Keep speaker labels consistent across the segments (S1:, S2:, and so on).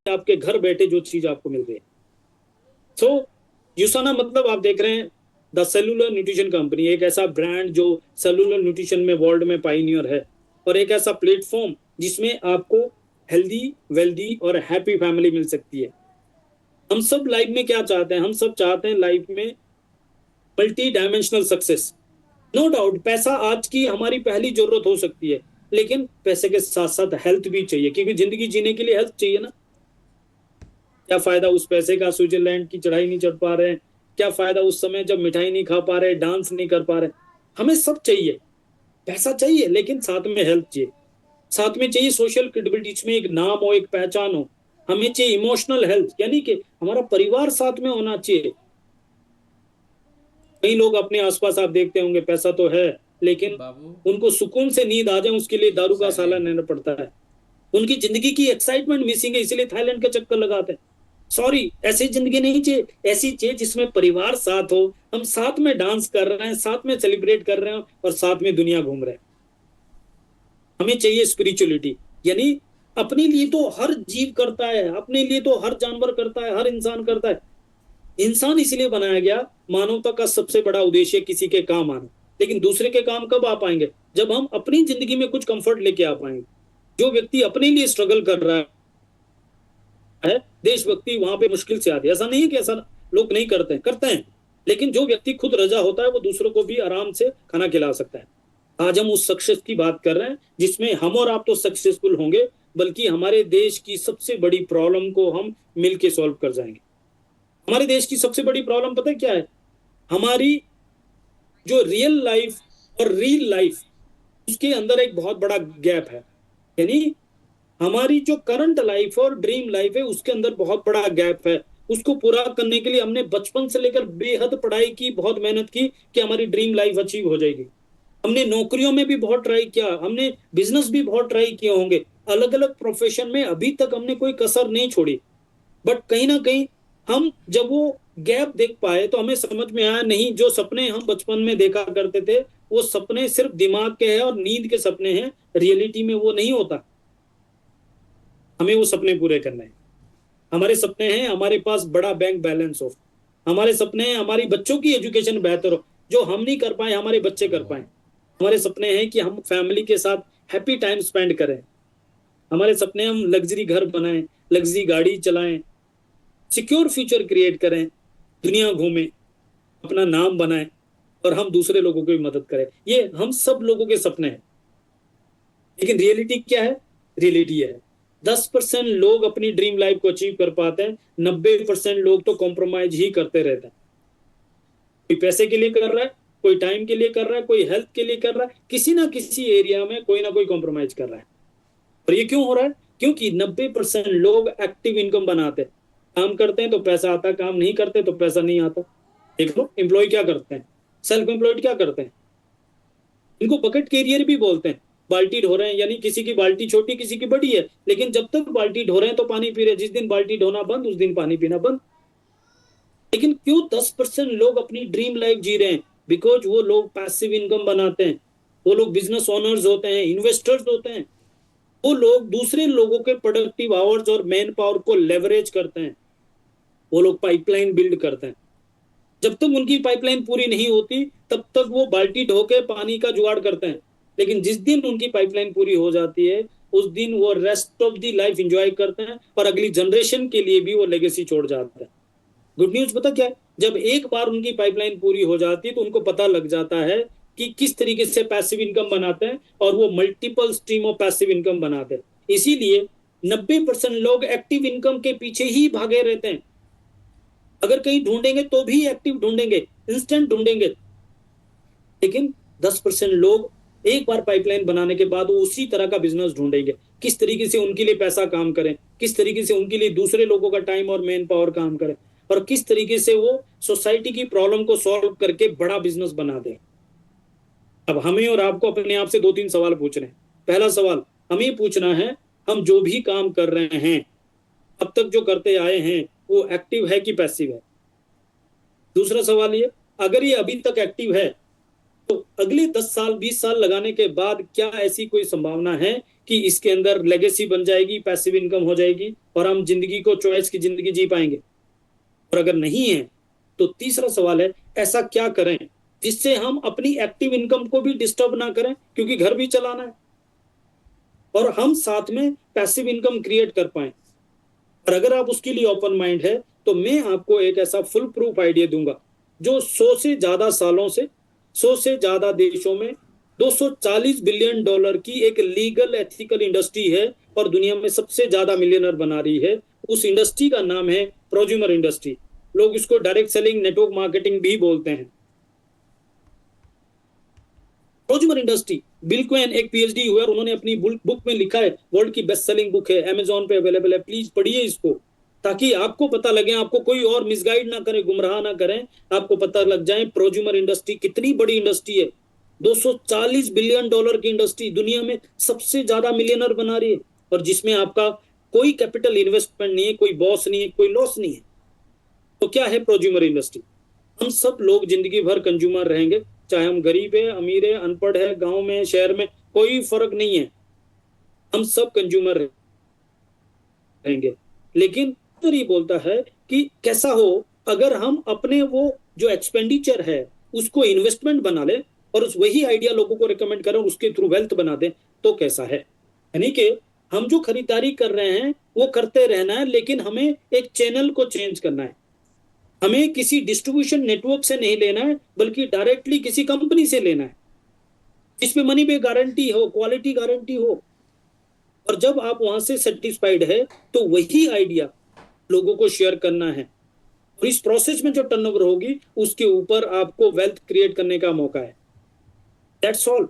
S1: आपके घर बैठे जो चीज आपको मिल रही है। सो यूसाना मतलब आप देख रहे हैं द सेलुलर न्यूट्रिशन कंपनी, एक ऐसा ब्रांड जो सेलुलर न्यूट्रिशन में वर्ल्ड में पाइनियर है, और एक ऐसा प्लेटफॉर्म जिसमें आपको हेल्दी, वेल्दी और हैप्पी फैमिली मिल सकती है। हम सब लाइफ में क्या चाहते हैं? हम सब चाहते हैं लाइफ में multi dimensional success. No doubt पैसा आज की हमारी पहली जरूरत हो सकती है, लेकिन पैसे के साथ साथ हेल्थ भी चाहिए, क्योंकि जिंदगी जीने के लिए हेल्थ चाहिए ना। क्या फायदा उस पैसे का, स्विट्जरलैंड की चढ़ाई नहीं चढ़ पा रहे हैं? क्या फायदा उस समय जब मिठाई नहीं खा पा रहे, डांस नहीं कर पा रहे? हमें सब चाहिए, पैसा चाहिए, लेकिन साथ में हेल्थ चाहिए, साथ में चाहिए सोशल क्रेडिबिलिटी, इसमें एक नाम हो, एक पहचान हो। हमें चाहिए इमोशनल हेल्थ, यानी कि हमारा परिवार साथ में होना चाहिए। कई लोग अपने आसपास आप देखते होंगे पैसा तो है, लेकिन
S2: बाबू
S1: उनको सुकून से नींद आ जाए उसके लिए दारू का साला
S2: साइलेंट।
S1: लेना पड़ता है। उनकी जिंदगी की एक्साइटमेंट मिसिंग है, इसलिए थाईलैंड का चक्कर लगाते हैं। सॉरी, ऐसी जिंदगी नहीं चाहिए, ऐसी चाहिए जिसमें परिवार साथ हो, हम साथ में डांस कर रहे हैं, साथ में सेलिब्रेट कर रहे हैं और साथ में दुनिया घूम रहे हैं। हमें चाहिए स्पिरिचुअलिटी, यानी अपने लिए तो हर जीव करता है, अपने लिए तो हर जानवर करता है, हर इंसान करता है। इंसान इसलिए बनाया गया, मानवता का सबसे बड़ा उद्देश्य किसी के काम आना। लेकिन दूसरे के काम कब आ पाएंगे? जब हम अपनी जिंदगी में कुछ कंफर्ट लेके आ पाएंगे। जो व्यक्ति अपने लिए स्ट्रगल कर रहा है, देशभक्ति वहां पे मुश्किल से आती है। ऐसा नहीं है कि ऐसा लोग नहीं करते हैं, करते हैं, लेकिन जो व्यक्ति खुद रजा होता है वो दूसरों को भी आराम से खाना खिला सकता है। आज हम उस सक्सेस की बात कर रहे हैं जिसमें हम और आप तो सक्सेसफुल होंगे, बल्कि हमारे देश की सबसे बड़ी प्रॉब्लम को हम मिलके सॉल्व कर जाएंगे। हमारे देश की सबसे बड़ी प्रॉब्लम पता है क्या है? हमारी जो रियल लाइफ और रील लाइफ, उसके अंदर एक बहुत बड़ा गैप है। यानी हमारी जो करंट लाइफ और ड्रीम लाइफ है उसके अंदर बहुत बड़ा गैप है। उसको पूरा करने के लिए हमने बचपन से लेकर बेहद पढ़ाई की, बहुत मेहनत की कि हमारी ड्रीम लाइफ अचीव हो जाएगी। हमने नौकरियों में भी बहुत ट्राई किया, हमने बिजनेस भी बहुत ट्राई किए होंगे, अलग अलग प्रोफेशन में अभी तक हमने कोई कसर नहीं छोड़ी। बट कहीं ना कहीं हम जब वो गैप देख पाए तो हमें समझ में आया, नहीं, जो सपने हम बचपन में देखा करते थे वो सपने सिर्फ दिमाग के हैं और नींद के सपने हैं, रियलिटी में वो नहीं होता। हमें वो सपने पूरे करने हैं। हमारे सपने हैं हमारे पास बड़ा बैंक बैलेंस हो, हमारे सपने हैं हमारी बच्चों की एजुकेशन बेहतर हो, जो हम नहीं कर पाए हमारे बच्चे कर पाए। हमारे सपने हैं कि हम फैमिली के साथ हैप्पी टाइम स्पेंड करें। हमारे सपने हम लग्जरी घर बनाएं, लग्जरी गाड़ी चलाएं, सिक्योर फ्यूचर क्रिएट करें, दुनिया घूमें, अपना नाम बनाएं और हम दूसरे लोगों की मदद करें। ये हम सब लोगों के सपने हैं, लेकिन रियलिटी क्या है? रियलिटी है 10% लोग अपनी ड्रीम लाइफ को अचीव कर पाते हैं, 90% लोग तो कॉम्प्रोमाइज ही करते रहते हैं। कोई पैसे के लिए कर रहा है, कोई टाइम के लिए कर रहा है, कोई हेल्थ के लिए कर रहा है, किसी ना किसी एरिया में कोई ना कोई कॉम्प्रोमाइज कर रहा है। और ये क्यों हो रहा है? क्योंकि 90% लोग एक्टिव इनकम बनाते हैं, काम करते हैं तो पैसा आता है, काम नहीं करते तो पैसा नहीं आता। देख लो एम्प्लॉय क्या करते हैं, सेल्फ एम्प्लॉयड क्या करते हैं, इनको बकेट कैरियर भी बोलते हैं। बाल्टी ढो रहे हैं, यानी किसी की बाल्टी छोटी किसी की बड़ी है, लेकिन जब तक बाल्टी ढो रहे हैं तो पानी पी रहे हैं, जिस दिन बाल्टी ढोना बंद उस दिन पानी पीना बंद। लेकिन क्यों 10% लोग अपनी ड्रीम लाइफ जी रहे हैं? बिकॉज वो लोग पैसिव इनकम बनाते हैं, वो लोग बिजनेस ओनर्स होते हैं, इन्वेस्टर्स होते हैं, वो लोग दूसरे लोगों के प्रोडक्टिव आवर्स और मैन पावर को लेवरेज करते हैं, वो लोग पाइपलाइन बिल्ड करते हैं। जब तक उनकी पाइपलाइन पूरी नहीं होती तब तक वो बाल्टी ढो के पानी का जुगाड़ करते हैं, लेकिन जिस दिन उनकी पाइपलाइन पूरी हो जाती है उस दिन वो rest of the life enjoy करते हैं और अगली जनरेशन के लिए भी वो लेगेसी छोड़ जाते हैं। गुड न्यूज पता क्या है? जब एक बार उनकी पाइपलाइन पूरी हो जाती है तो उनको पता लग जाता है कि किस तरीके से पैसिव इनकम बनाते हैं, और वो multiple stream of passive income बनाते हैं। इसीलिए 90% लोग एक्टिव इनकम के पीछे ही भागे रहते हैं। अगर कहीं ढूंढेंगे तो भी एक्टिव ढूंढेंगे, इंस्टेंट ढूंढेंगे, लेकिन 10% लोग एक बार पाइपलाइन बनाने के बाद वो उसी तरह का बिजनेस ढूंढेंगे, किस तरीके से उनके लिए पैसा काम करें, किस तरीके से उनके लिए दूसरे लोगों का टाइम और मैन पावर काम करे, और किस तरीके से वो सोसाइटी की प्रॉब्लम को सॉल्व करके बड़ा बिजनेस बना दे। अब हमें और आपको अपने आप से 2-3 सवाल पूछने हैं। पहला सवाल हमें पूछना है, हम जो भी काम कर रहे हैं, अब तक जो करते आए हैं, वो एक्टिव है कि पैसिव है? दूसरा सवाल ये, अगर ये अभी तक एक्टिव है तो अगले 10 साल 20 साल लगाने के बाद क्या ऐसी कोई संभावना है कि इसके अंदर लेगेसी बन जाएगी, पैसिव इनकम हो जाएगी और हम जिंदगी को चॉइस की जिंदगी जी पाएंगे। और अगर नहीं है तो तीसरा सवाल है, ऐसा क्या करें जिससे हम अपनी एक्टिव इनकम को भी डिस्टर्ब ना करें, क्योंकि घर भी चलाना है, और हम साथ में पैसिव इनकम क्रिएट कर पाए। और अगर आप उसके लिए ओपन माइंड है तो मैं आपको एक ऐसा फुल प्रूफ आइडिया दूंगा जो 100 से ज्यादा सालों से 100 से ज्यादा देशों में $240 बिलियन की एक लीगल एथिकल इंडस्ट्री है और दुनिया में सबसे ज्यादा मिलियनर बना रही है। उस इंडस्ट्री का नाम है प्रोज्यूमर इंडस्ट्री। लोग इसको डायरेक्ट सेलिंग नेटवर्क मार्केटिंग भी बोलते हैं। प्रोज्यूमर इंडस्ट्री, बिल क्वेन एक पीएचडी हुआ और उन्होंने अपनी बुक में लिखा है, वर्ल्ड की बेस्ट सेलिंग बुक है, अमेजोन पे अवेलेबल है, प्लीज पढ़िए इसको, ताकि आपको पता लगे, आपको कोई और मिसगाइड ना करे, गुमराह ना करें, आपको पता लग जाए प्रोज्यूमर इंडस्ट्री कितनी बड़ी इंडस्ट्री है। $240 बिलियन की इंडस्ट्री दुनिया में सबसे ज्यादा मिलियनर बना रही है, और जिसमें आपका कोई कैपिटल इन्वेस्टमेंट नहीं है, कोई बॉस नहीं है, कोई लॉस नहीं है। तो क्या है प्रोज्यूमर इंडस्ट्री? हम सब लोग जिंदगी भर कंज्यूमर रहेंगे, चाहे हम गरीब है, अमीर है, अनपढ़ है, गांव में, शहर में, कोई फर्क नहीं है, हम सब कंज्यूमर रहेंगे। लेकिन तो ये बोलता है कि कैसा हो अगर हम अपने वो जो एक्सपेंडिचर है उसको इन्वेस्टमेंट बना ले और उस वही आइडिया लोगों को रिकमेंड करें, उसके थ्रू वेल्थ बना दें, तो कैसा है? यानी कि हम जो खरीदारी कर रहे हैं वो करते रहना है, लेकिन हमें एक चैनल को चेंज करना है। हमें किसी डिस्ट्रीब्यूशन नेटवर्क से नहीं लेना है, बल्कि डायरेक्टली किसी कंपनी से लेना है जिसमें मनी पे गारंटी हो, क्वालिटी गारंटी हो। और जब आप वहां से सेटिस्फाइड है तो वही आइडिया लोगों को शेयर करना है, और इस प्रोसेस में जो टर्नओवर होगी उसके ऊपर आपको वेल्थ क्रिएट करने का मौका है। That's all.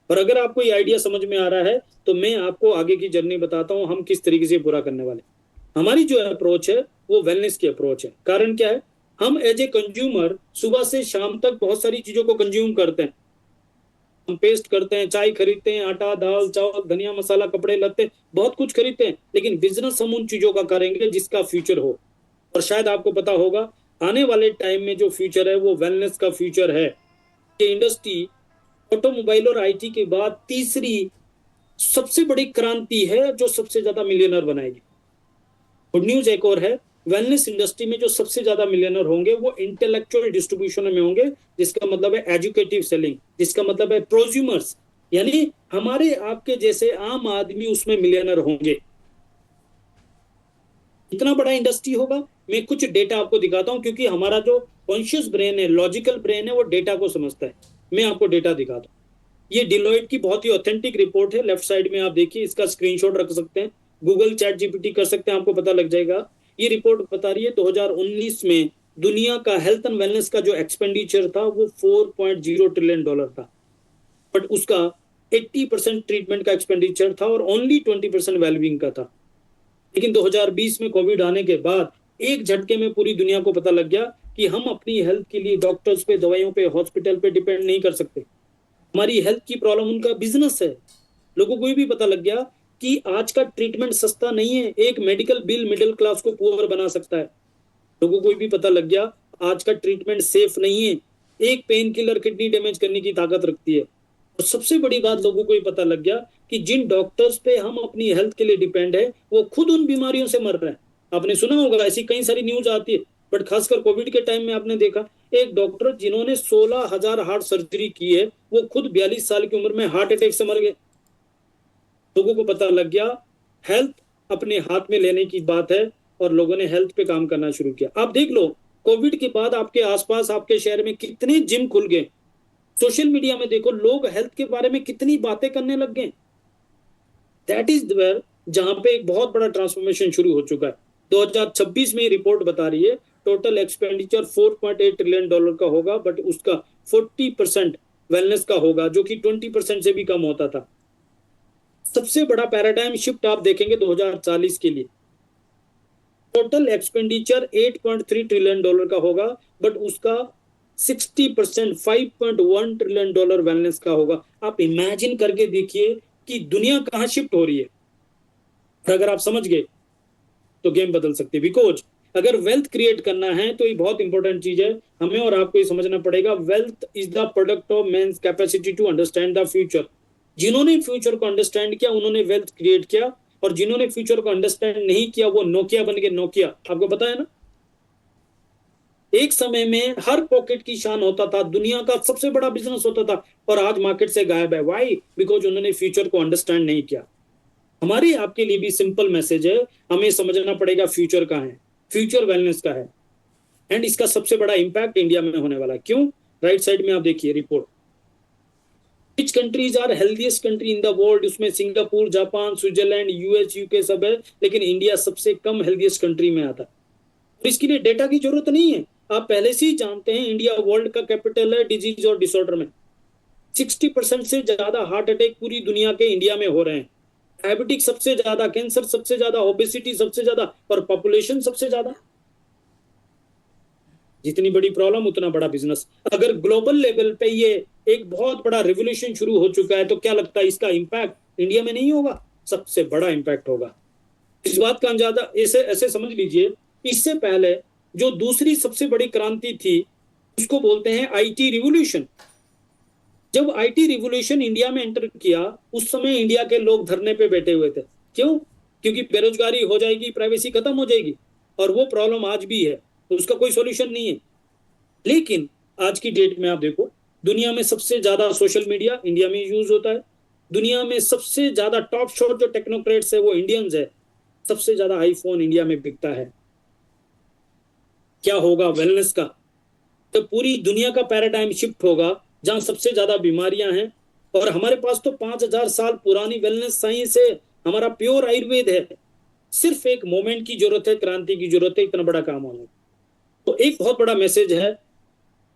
S1: और अगर आपको ये आइडिया समझ में आ रहा है तो मैं आपको आगे की जर्नी बताता हूं हम किस तरीके से पूरा करने वाले। हमारी जो अप्रोच है वो वेलनेस की अप्रोच है। कारण क्या है? हम एज ए कंज्यूमर सुबह से शाम तक बहुत सारी चीजों को कंज्यूम करते हैं। हम पेस्ट करते हैं, चाय खरीदते हैं, आटा, दाल, चावल, धनिया, मसाला, कपड़े, लत्ते, बहुत कुछ खरीदते हैं, लेकिन बिजनेस हम उन चीजों का करेंगे जिसका फ्यूचर हो। और शायद आपको पता होगा आने वाले टाइम में जो फ्यूचर है वो वेलनेस का फ्यूचर है। ये इंडस्ट्री ऑटोमोबाइल और आईटी के बाद तीसरी सबसे बड़ी क्रांति है जो सबसे ज्यादा मिलियनर बनाएगी। गुड न्यूज एक और है, वेलनेस इंडस्ट्री में जो सबसे ज्यादा मिलियनर होंगे वो इंटेलेक्चुअल डिस्ट्रीब्यूशन में होंगे, जिसका मतलब है एजुकेटिव सेलिंग, जिसका मतलब है प्रोज्यूमर्स, यानी हमारे आपके जैसे आम आदमी उसमें मिलियनर होंगे। इतना बड़ा इंडस्ट्री होगा। मैं कुछ डेटा आपको दिखाता हूं, क्योंकि हमारा जो कॉन्शियस ब्रेन है, लॉजिकल ब्रेन है, वो डेटा को समझता है। मैं आपको डेटा दिखाता हूँ। ये डिलॉयट की बहुत ही ऑथेंटिक रिपोर्ट है, लेफ्ट साइड में आप देखिए, इसका स्क्रीनशॉट रख सकते हैं, गूगल चैट जीपीटी कर सकते हैं, आपको पता लग जाएगा। ये रिपोर्ट बता रही है 2019 में दुनिया का हेल्थ एंड वेलनेस का जो एक्सपेंडिचर था वो $4.0 ट्रिलियन था, बट उसका 80% ट्रीटमेंट का एक्सपेंडिचर था और ओनली 20% वेलबींग का था। लेकिन 2020 में कोविड आने के बाद एक झटके में पूरी दुनिया को पता लग गया कि हम अपनी हेल्थ के लिए डॉक्टर्स पे, दवाइयों पे, हॉस्पिटल पे डिपेंड नहीं कर सकते। हमारी हेल्थ की प्रॉब्लम उनका बिजनेस है। लोगों को भी पता लग गया कि आज का ट्रीटमेंट सस्ता नहीं है, एक मेडिकल बिल मिडिल क्लास को पुअर बना सकता है। लोगों को भी पता लग गया आज का ट्रीटमेंट सेफ नहीं है, एक पेन किलर किडनी डैमेज करने की ताकत रखती है। और सबसे बड़ी बात लोगों को भी पता लग गया कि जिन डॉक्टर्स पे हम अपनी हेल्थ के लिए डिपेंड है वो खुद उन बीमारियों से मर रहे हैं। आपने सुना होगा, ऐसी कई सारी न्यूज आती है, बट खासकर कोविड के टाइम में आपने देखा एक डॉक्टर जिन्होंने 16,000 हार्ट सर्जरी की है वो खुद 42 साल की उम्र में हार्ट अटैक से मर गए। लोगों को पता लग गया हेल्थ अपने हाथ में लेने की बात है, और लोगों ने हेल्थ पे काम करना शुरू किया। आप देख लो कोविड के बाद आपके आसपास, आपके शहर में कितने जिम खुल गए। सोशल मीडिया में देखो लोग हेल्थ के बारे में कितनी बातें करने लग गए। दैट इज वेयर जहां पे एक बहुत बड़ा ट्रांसफॉर्मेशन शुरू हो चुका है। 2026 में रिपोर्ट बता रही है टोटल एक्सपेंडिचर $4.8 ट्रिलियन का होगा, बट उसका 40% वेलनेस का होगा, जो कि 20% से भी कम होता था। सबसे बड़ा पैराडाइम शिफ्ट आप देखेंगे 2040 के लिए। टोटल एक्सपेंडिचर $8.3 ट्रिलियन का होगा, बट उसका 60% $5.1 ट्रिलियन वेलनेस का होगा। आप इमेजिन करके देखिए कि दुनिया कहां शिफ्ट हो रही है। और अगर आप समझ गए तो गेम बदल सकते हैं। बिकॉज अगर वेल्थ क्रिएट करना है तो ये बहुत इंपॉर्टेंट चीज है, हमें और आपको ये समझना पड़ेगा, wealth is the product of man's capacity to understand the future. जिन्होंने फ्यूचर को अंडरस्टैंड किया उन्होंने वेल्थ क्रिएट किया, और जिन्होंने फ्यूचर को अंडरस्टैंड नहीं किया वो नोकिया बन गए। नोकिया, आपको पता है ना, एक समय में हर पॉकेट की शान होता था, दुनिया का सबसे बड़ा बिजनेस होता था, और आज मार्केट से गायब है। वाई? बिकॉज उन्होंने फ्यूचर को अंडरस्टैंड नहीं किया। हमारी आपके लिए भी सिंपल मैसेज है, हमें समझना पड़ेगा फ्यूचर का है, फ्यूचर वेलनेस का है, एंड इसका सबसे बड़ा इंपैक्ट इंडिया में होने वाला है। क्यों? राइट साइड में आप देखिए report, which countries are healthiest country in the world, उसमें Singapore, Japan, Switzerland, US, UK सब है, लेकिन इंडिया सबसे कम हेल्थीएस्ट कंट्री में आता है। तो इसके लिए डेटा की जरूरत नहीं है, आप पहले से ही जानते हैं इंडिया वर्ल्ड का कैपिटल है डिजीज और डिसऑर्डर में। 60% से ज्यादा हार्ट अटैक पूरी दुनिया के इंडिया में हो रहे हैं, डायबिटिक सबसे ज्यादा, कैंसर सबसे ज्यादा, ओबेसिटी सबसे ज्यादा, और पॉपुलेशन सबसे ज्यादा। जितनी बड़ी प्रॉब्लम उतना बड़ा बिजनेस। अगर ग्लोबल लेवल पे ये एक बहुत बड़ा रिवोल्यूशन शुरू हो चुका है, तो क्या लगता है इसका इंपैक्ट इंडिया में नहीं होगा? सबसे बड़ा इंपैक्ट होगा। इस बात का अंदाजा ऐसे ऐसे समझ लीजिए, इससे पहले जो दूसरी सबसे बड़ी क्रांति थी उसको बोलते हैं आईटी रिवोल्यूशन। जब आईटी रिवोल्यूशन इंडिया में एंटर किया, उस समय इंडिया के लोग धरने पे बैठे हुए थे। क्यों? क्योंकि बेरोजगारी हो जाएगी, प्राइवेसी खत्म हो जाएगी, और वो प्रॉब्लम आज भी है, तो उसका कोई सॉल्यूशन नहीं है। लेकिन आज की डेट में आप देखो, दुनिया में सबसे ज्यादा सोशल मीडिया इंडिया में यूज होता है, दुनिया में सबसे ज्यादा टॉप शॉट जो टेक्नोक्रेट्स है वो इंडियंस है, सबसे ज्यादा आईफोन इंडिया में बिकता है। क्या होगा वेलनेस का? तो पूरी दुनिया का पैराडाइम शिफ्ट होगा, जहां सबसे ज्यादा बीमारियां हैं, और हमारे पास तो 5000 साल पुरानी वेलनेस साइंस है, हमारा प्योर आयुर्वेद है। सिर्फ एक मोमेंट की जरूरत है, क्रांति की जरूरत है, इतना बड़ा काम होना। तो एक बहुत बड़ा मैसेज है।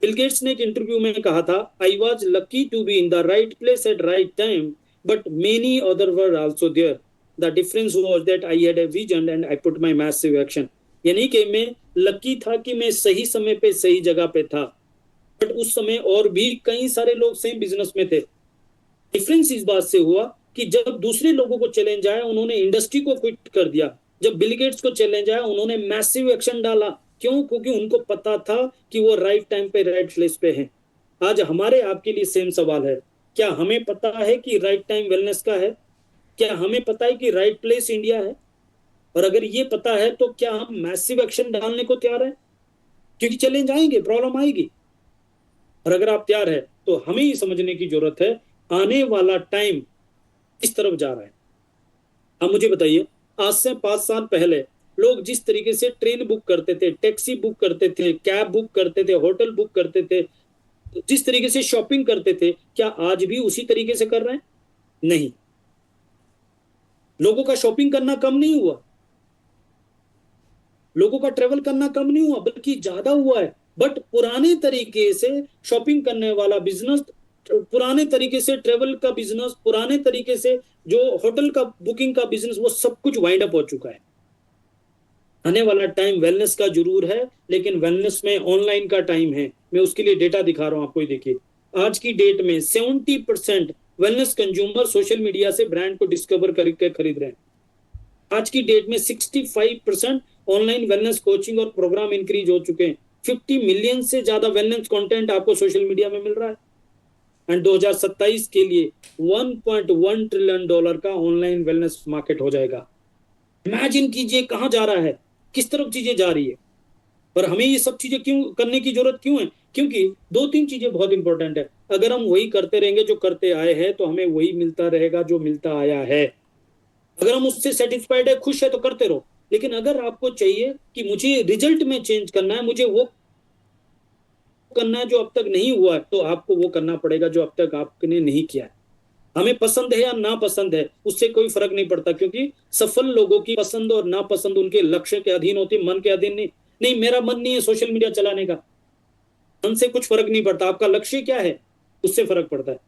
S1: बिल गेट्स ने एक इंटरव्यू में कहा था, I was lucky to be in the right place at right time, but many other were also there, the difference was that I had a vision and I put my massive action. यानी कि मैं lucky था कि मैं सही समय पे सही जगह पे था, बट उस समय और भी कई सारे लोग सेम बिजनेस में थे। डिफरेंस इस बात से हुआ कि जब दूसरे लोगों को चैलेंज आया उन्होंने इंडस्ट्री को क्विट कर दिया, जब बिल गेट्स को चैलेंज आया उन्होंने मैसिव एक्शन डाला। क्यों? क्योंकि उनको पता था कि वो राइट टाइम पे राइट प्लेस पे हैं। आज हमारे आपके लिए सेम सवाल है, क्या हमें पता है कि राइट टाइम वेलनेस का है? क्या हमें पता है कि राइट प्लेस इंडिया है? और अगर ये पता है तो क्या हम मैसिव एक्शन डालने को तैयार हैं? क्योंकि चैलेंज आएंगे, प्रॉब्लम आएगी, और अगर आप तैयार है तो हमें ये समझने की जरूरत है आने वाला टाइम किस तरफ जा रहा है। अब मुझे बताइए, आज से 5 साल पहले लोग जिस तरीके से ट्रेन बुक करते थे, टैक्सी बुक करते थे, कैब बुक करते थे, होटल बुक करते थे, जिस तरीके से शॉपिंग करते थे, क्या आज भी उसी तरीके से कर रहे हैं? नहीं, लोगों का शॉपिंग करना कम नहीं हुआ, लोगों का ट्रेवल करना कम नहीं हुआ, बल्कि ज्यादा हुआ है। बट पुराने तरीके से शॉपिंग करने वाला बिजनेस, पुराने तरीके से ट्रेवल का बिजनेस, पुराने तरीके से जो होटल का बुकिंग का बिजनेस, वो सब कुछ वाइंड अप हो चुका है। आने वाला टाइम वेलनेस का जरूर है, लेकिन वेलनेस में ऑनलाइन का टाइम है। मैं उसके लिए डेटा दिखा रहा हूं आपको, देखिए आज की डेट में 70% वेलनेस कंज्यूमर सोशल मीडिया से ब्रांड को डिस्कवर करके खरीद रहे हैं। आज की डेट में 65% ऑनलाइन वेलनेस कोचिंग और प्रोग्राम इंक्रीज हो चुके हैं। 50 मिलियन से ज्यादा वेलनेस कंटेंट आपको सोशल मीडिया में मिल रहा है, एंड 2027 के लिए $1.1 ट्रिलियन का ऑनलाइन वेलनेस मार्केट हो जाएगा। इमेजिन कीजिए कहां जा रहा है, किस तरफ चीजें जा रही है। पर हमें ये सब चीजें क्यों करने की जरूरत क्यों है? क्योंकि 2-3 चीजें बहुत इंपॉर्टेंट है। अगर हम वही करते रहेंगे जो करते आए हैं, तो हमें वही मिलता रहेगा जो मिलता आया है। अगर हम उससे सेटिस्फाइड है, खुश है, तो करते रहो। लेकिन अगर आपको चाहिए कि मुझे रिजल्ट में चेंज करना है, मुझे वो करना है जो अब तक नहीं हुआ है, तो आपको वो करना पड़ेगा जो अब तक आपने नहीं किया है। हमें पसंद है या ना पसंद है, उससे कोई फर्क नहीं पड़ता, क्योंकि सफल लोगों की पसंद और नापसंद उनके लक्ष्य के अधीन होती है, मन के अधीन नहीं। नहीं, मेरा मन नहीं है सोशल मीडिया चलाने का, मन से कुछ फर्क नहीं पड़ता, आपका लक्ष्य क्या है उससे फर्क पड़ता है।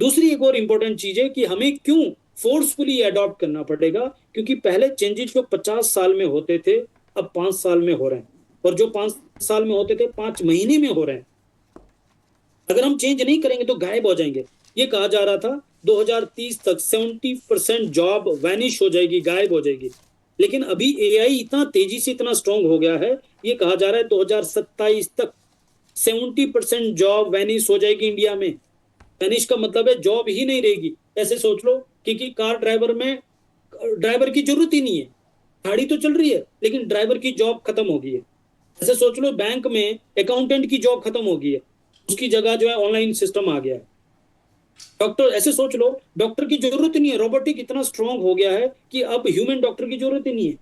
S1: दूसरी एक और इंपॉर्टेंट चीज है कि हमें क्यों फोर्सफुली अडॉप्ट करना पड़ेगा, क्योंकि पहले चेंजेस जो 50 साल में होते थे, अब 5 साल में हो रहे हैं, और जो 5 साल में होते थे 5 महीने में हो रहे हैं। अगर हम चेंज नहीं करेंगे तो गायब हो जाएंगे। ये कहा जा रहा था 2030 तक 70% जॉब वैनिश हो जाएगी, गायब हो जाएगी, लेकिन अभी एआई इतना तेजी से इतना स्ट्रांग हो गया है, ये कहा जा रहा है 2027 तक 70% जॉब वैनिश हो जाएगी इंडिया में। वैनिश का मतलब है जॉब ही नहीं रहेगी, ऐसे सोच लो कि कार ड्राइवर में ड्राइवर की जरूरत ही नहीं है, गाड़ी तो चल रही है लेकिन ड्राइवर की जॉब खत्म हो गई है। ऐसे सोच लो बैंक में अकाउंटेंट की जॉब खत्म हो गई है, उसकी जगह जो है ऑनलाइन सिस्टम आ गया है। डॉक्टर, ऐसे सोच लो डॉक्टर की जरूरत ही नहीं है, रोबोटिक इतना स्ट्रांग हो गया है कि अब ह्यूमन डॉक्टर की जरूरत ही नहीं है।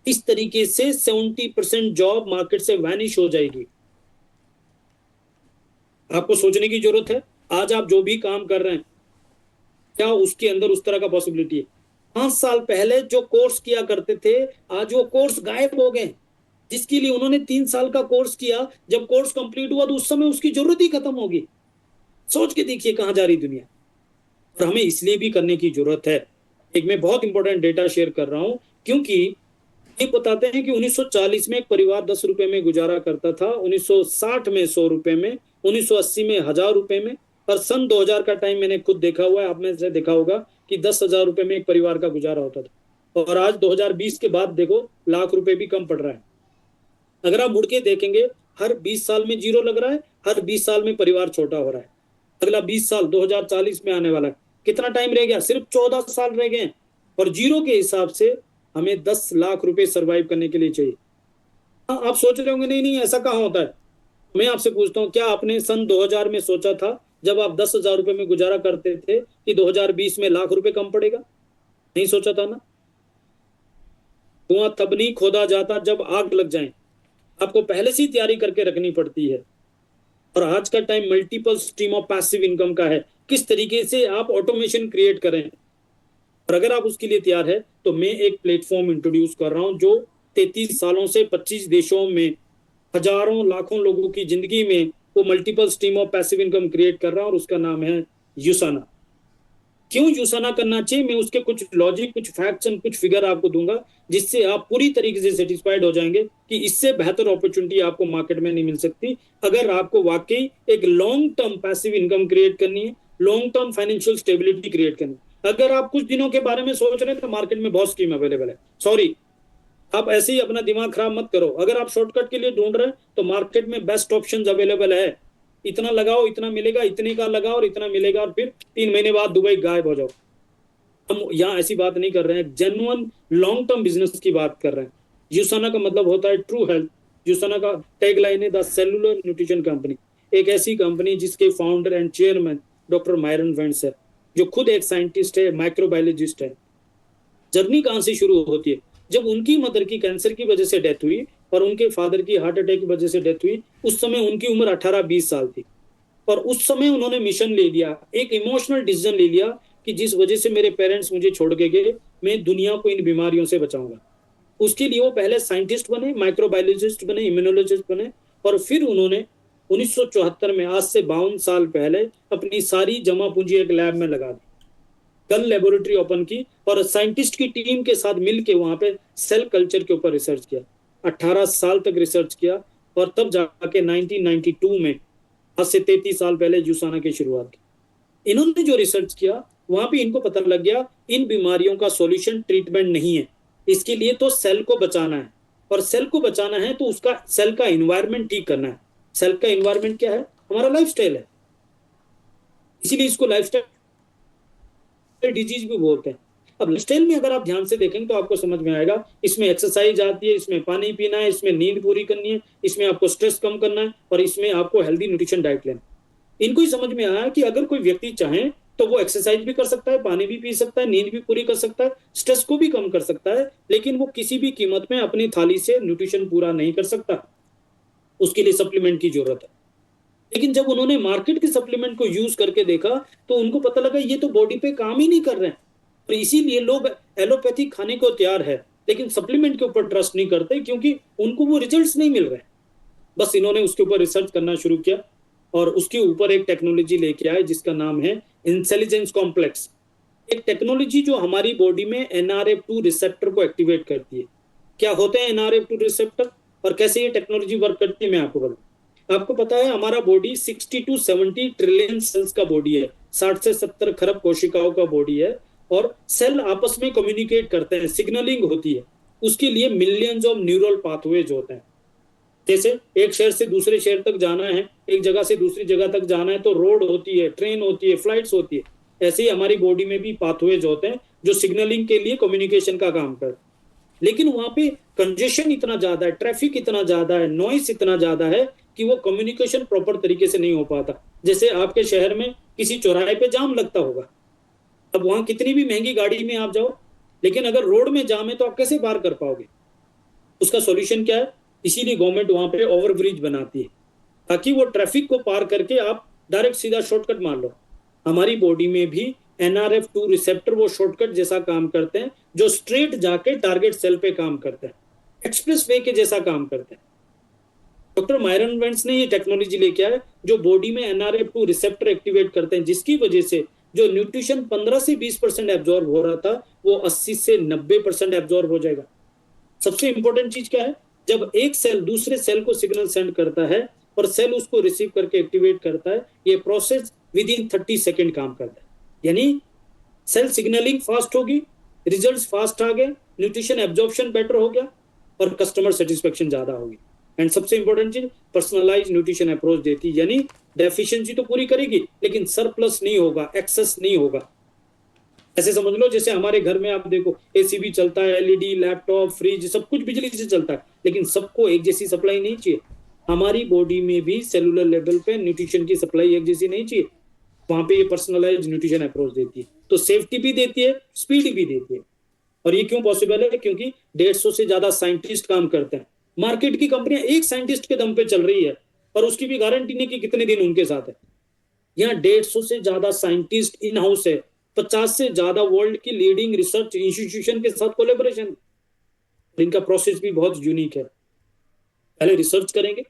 S1: इस तरीके से 70% जॉब मार्केट से वैनिश हो जाएगी। आपको सोचने की जरूरत है, आज आप जो भी काम कर रहे हैं क्या उसके अंदर उस तरह का पॉसिबिलिटी है? 5 साल पहले जो कोर्स किया करते थे, आज वो कोर्स गायब हो गए। जिसके लिए उन्होंने 3 साल का कोर्स किया, जब कोर्स कंप्लीट हुआ तो उस समय उसकी जरूरत ही खत्म होगी। सोच के देखिए कहां जा रही दुनिया। और हमें इसलिए भी करने की जरूरत है। एक मैं बहुत इंपॉर्टेंट डेटा शेयर कर रहा हूं, क्योंकि ये बताते हैं कि 1940 में एक परिवार 10 रुपए में गुजारा करता था, 1960 में 100 रुपए में, 1980 में 1000 रुपए में, और सन 2000 का टाइम मैंने खुद देखा हुआ है, आप में से देखा होगा कि 10,000 रुपए में एक परिवार का गुजारा होता था। और आज 2020 के बाद देखो लाख रुपए भी कम पड़ रहा है। अगर आप मुड़ के देखेंगे, हर 20 साल में जीरो लग रहा है, हर 20 साल में परिवार छोटा हो रहा है। अगला 20 साल 2040 में आने वाला है, कितना टाइम रह गया? सिर्फ 14 साल रह गए। और जीरो के हिसाब से हमें 10 लाख रुपए सर्वाइव करने के लिए चाहिए। हाँ, आप सोच रहे होंगे नहीं नहीं ऐसा कहाँ होता है। मैं आपसे पूछता हूँ, क्या आपने सन 2000 में सोचा था जब आप 10,000 रुपए में गुजारा करते थे कि 2020 में लाख रुपए कम पड़ेगा? नहीं सोचा था ना। कुआं तब नहीं खोदा जाता जब आग लग जाए, आपको पहले से ही तैयारी करके रखनी पड़ती है। और आज का time multiple stream of passive income का है, किस तरीके से आप ऑटोमेशन क्रिएट करें। और अगर आप उसके लिए तैयार है तो मैं एक प्लेटफॉर्म इंट्रोड्यूस कर रहा हूं जो 33 सालों से 25 देशों में हजारों लाखों लोगों की जिंदगी में वो multiple stream of passive income create कर रहा हूं, और उसका नाम है यूसाना। क्यों यूसाना करना चाहिए, मैं उसके कुछ लॉजिक, कुछ फैक्ट्स एंड कुछ फिगर आपको दूंगा, जिससे आप पूरी तरीके से सेटिस्फाइड हो जाएंगे कि इससे बेहतर अपॉर्चुनिटी आपको मार्केट में नहीं मिल सकती। अगर आपको वाकई एक long term passive income create करनी है, long term financial stability create करनी है। अगर आप कुछ दिनों के बारे में सोच रहे हैं तो मार्केट में बहुत स्कीम अवेलेबल है। सॉरी, आप ऐसे ही अपना दिमाग खराब मत करो। अगर आप शॉर्टकट के लिए ढूंढ रहे हैं तो मार्केट में बेस्ट ऑप्शंस अवेलेबल है। इतना लगाओ इतना मिलेगा, इतने का लगाओ और इतना मिलेगा, और फिर 3 महीने बाद दुबई गायब हो जाओ। हम यहाँ ऐसी बात नहीं कर रहे हैं, जेन्युइन लॉन्ग टर्म बिजनेस की बात कर रहे हैं। यूसाना का मतलब होता है ट्रू हेल्थ। यूसाना का टैगलाइन है द सेलुलर न्यूट्रिशन कंपनी, एक ऐसी कंपनी जिसके founder and chairman doctor Myron vents है, जो खुद एक साइंटिस्ट है, माइक्रोबायोलॉजिस्ट है। जर्नी कहां से शुरू होती है? जब उनकी मदर की कैंसर की वजह से डेथ हुई और उनके फादर की हार्ट अटैक की वजह से डेथ हुई, उस समय उनकी उम्र 18-20 साल थी। और उस समय उन्होंने मिशन ले लिया, एक इमोशनल डिसीजन ले लिया कि जिस वजह से मेरे पेरेंट्स मुझे छोड़ के गए, मैं दुनिया को इन बीमारियों से बचाऊंगा। उसके लिए वो पहले साइंटिस्ट बने, माइक्रोबायोलॉजिस्ट बने, इम्यूनोलॉजिस्ट बने, और फिर उन्होंने 1974 में, आज से 52 साल पहले, अपनी सारी जमा पूंजी एक लैब में लगा दी, कल लेबोरेटरी ओपन की और साइंटिस्ट की टीम के साथ मिलके वहां पे सेल कल्चर के ऊपर रिसर्च किया। 18 साल तक रिसर्च किया और तब जाके 1992 में, आज से 33 साल पहले, यूसाना की शुरुआत की। इन्होंने जो रिसर्च किया वहां पे इनको पता लग गया इन बीमारियों का सॉल्यूशन ट्रीटमेंट नहीं है, इसके लिए तो सेल को बचाना है। और सेल को बचाना है तो उसका सेल का इन्वायरमेंट ठीक करना है। सेल का इन्वायरमेंट क्या है? हमारा लाइफस्टाइल है। इसीलिए इसको लाइफस्टाइल डिजीज भी बोलते हैं। अब लाइफस्टाइल में अगर आप ध्यान से देखेंगे तो आपको समझ में आएगा, इसमें एक्सरसाइज आती है, इसमें पानी पीना है, इसमें नींद पूरी करनी है, इसमें आपको स्ट्रेस कम करना है, और इसमें आपको हेल्दी न्यूट्रिशन डाइट लेना। इनको ही समझ में आया कि अगर कोई व्यक्ति चाहे तो वो एक्सरसाइज भी कर सकता है, पानी भी पी सकता है, नींद भी पूरी कर सकता है, स्ट्रेस को भी कम कर सकता है, लेकिन वो किसी भी कीमत में अपनी थाली से न्यूट्रिशन पूरा नहीं कर सकता। उसके लिए सप्लीमेंट की जरूरत है। लेकिन जब उन्होंने मार्केट के सप्लीमेंट को यूज करके देखा तो उनको पता लगा ये तो बॉडी पे काम ही नहीं कर रहे हैं। और इसीलिए लोग एलोपैथी खाने को तैयार है, लेकिन सप्लीमेंट के ऊपर ट्रस्ट नहीं करते, क्योंकि उनको वो रिजल्ट्स नहीं मिल रहे। बस इन्होंने उसके ऊपर रिसर्च करना शुरू किया और उसके ऊपर एक टेक्नोलॉजी लेके आए जिसका नाम है इंटेलिजेंस कॉम्प्लेक्स। एक टेक्नोलॉजी जो हमारी बॉडी में NRF2 रिसेप्टर को एक्टिवेट करती है। क्या होते हैं NRF2 रिसेप्टर और कैसे ये टेक्नोलॉजी वर्क करती है, मैं आपको बताऊं। आपको पता है हमारा बॉडी 60 to 70 ट्रिलियन सेल्स का बॉडी है, 60 से 70 खरब कोशिकाओं का बॉडी है, और सेल आपस में कम्युनिकेट करते हैं, सिग्नलिंग होती है। उसके लिए मिलियंस ऑफ न्यूरल पाथवेज होते हैं। जैसे एक शहर से दूसरे शहर तक जाना है, एक जगह से दूसरी जगह तक जाना है तो रोड होती है, ट्रेन होती है, फ्लाइट्स होती है। ऐसे ही हमारी बॉडी में भी पाथवेज होते हैं जो सिग्नलिंग के लिए कम्युनिकेशन का काम करते हैं। लेकिन वहां पे कंजेशन इतना ज्यादा है, ट्रैफिक इतना ज्यादा है, नॉइस इतना ज्यादा है कि वो कम्युनिकेशन प्रॉपर तरीके से नहीं हो पाता। जैसे आपके शहर में किसी चौराहे पे जाम लगता होगा, अब वहां कितनी भी महंगी गाड़ी में आप जाओ, लेकिन अगर रोड में जाम है तो आप कैसे पार कर पाओगे? उसका सॉल्यूशन क्या है? इसीलिए गवर्नमेंट वहां पे ओवरब्रिज बनाती है ताकि वो ट्रैफिक को पार करके आप डायरेक्ट सीधा शॉर्टकट मार लो। हमारी बॉडी में भी NRF2 रिसेप्टर वो शॉर्टकट जैसा काम करते हैं जो स्ट्रेट जाके टारगेट सेल पे काम करते हैं, एक्सप्रेस वे के जैसा काम करते हैं। डॉक्टर मायरन वेंट्स ने ये टेक्नोलॉजी लेके आया जो बॉडी में NRF2 रिसेप्टर एक्टिवेट करते हैं, जिसकी वजह से जो न्यूट्रिशन 15 से 20% एब्जॉर्ब हो रहा था वो 80 से 90% एब्जॉर्ब हो जाएगा। सबसे इंपॉर्टेंट चीज क्या है? जब एक सेल दूसरे सेल को सिग्नल सेंड करता है और सेल उसको रिसीव करके एक्टिवेट करता है, ये प्रोसेस विद इन 30 सेकेंड काम करता है। यानी सेल सिग्नलिंग फास्ट होगी, रिजल्ट्स फास्ट आ गए, न्यूट्रिशन एब्जॉर्प्शन बेटर हो गया और कस्टमर सेटिस्फेक्शन ज्यादा होगी। एंड सबसे इंपॉर्टेंट चीज, पर्सनलाइज न्यूट्रिशन अप्रोच देती, यानी डेफिशिएंसी तो पूरी करेगी लेकिन सरप्लस नहीं होगा, एक्सेस नहीं होगा। ऐसे समझ लो जैसे हमारे घर में आप देखो AC भी चलता है, LED, लैपटॉप, फ्रिज, सब कुछ बिजली से चलता है, लेकिन सबको एक जैसी सप्लाई नहीं चाहिए। हमारी बॉडी में भी सेलुलर लेवल पे न्यूट्रिशन की सप्लाई एक जैसी नहीं चाहिए। वहां पे ये पर्सनलाइज न्यूट्रिशन अप्रोच देती है, तो सेफ्टी भी देती है, स्पीड भी देती है। और ये क्यों पॉसिबल है? क्योंकि 150 से ज्यादा साइंटिस्ट काम करते हैं। मार्केट की कंपनियां एक साइंटिस्ट के दम पे चल रही है और उसकी भी गारंटी नहीं कि कितने दिन उनके साथ है। यहाँ 150 से ज्यादा साइंटिस्ट इन हाउस है, 50 से ज्यादा वर्ल्ड की लीडिंग रिसर्च इंस्टीट्यूशन के साथ कोलेबोरेशन। इनका प्रोसेस भी बहुत यूनिक है। पहले रिसर्च करेंगे,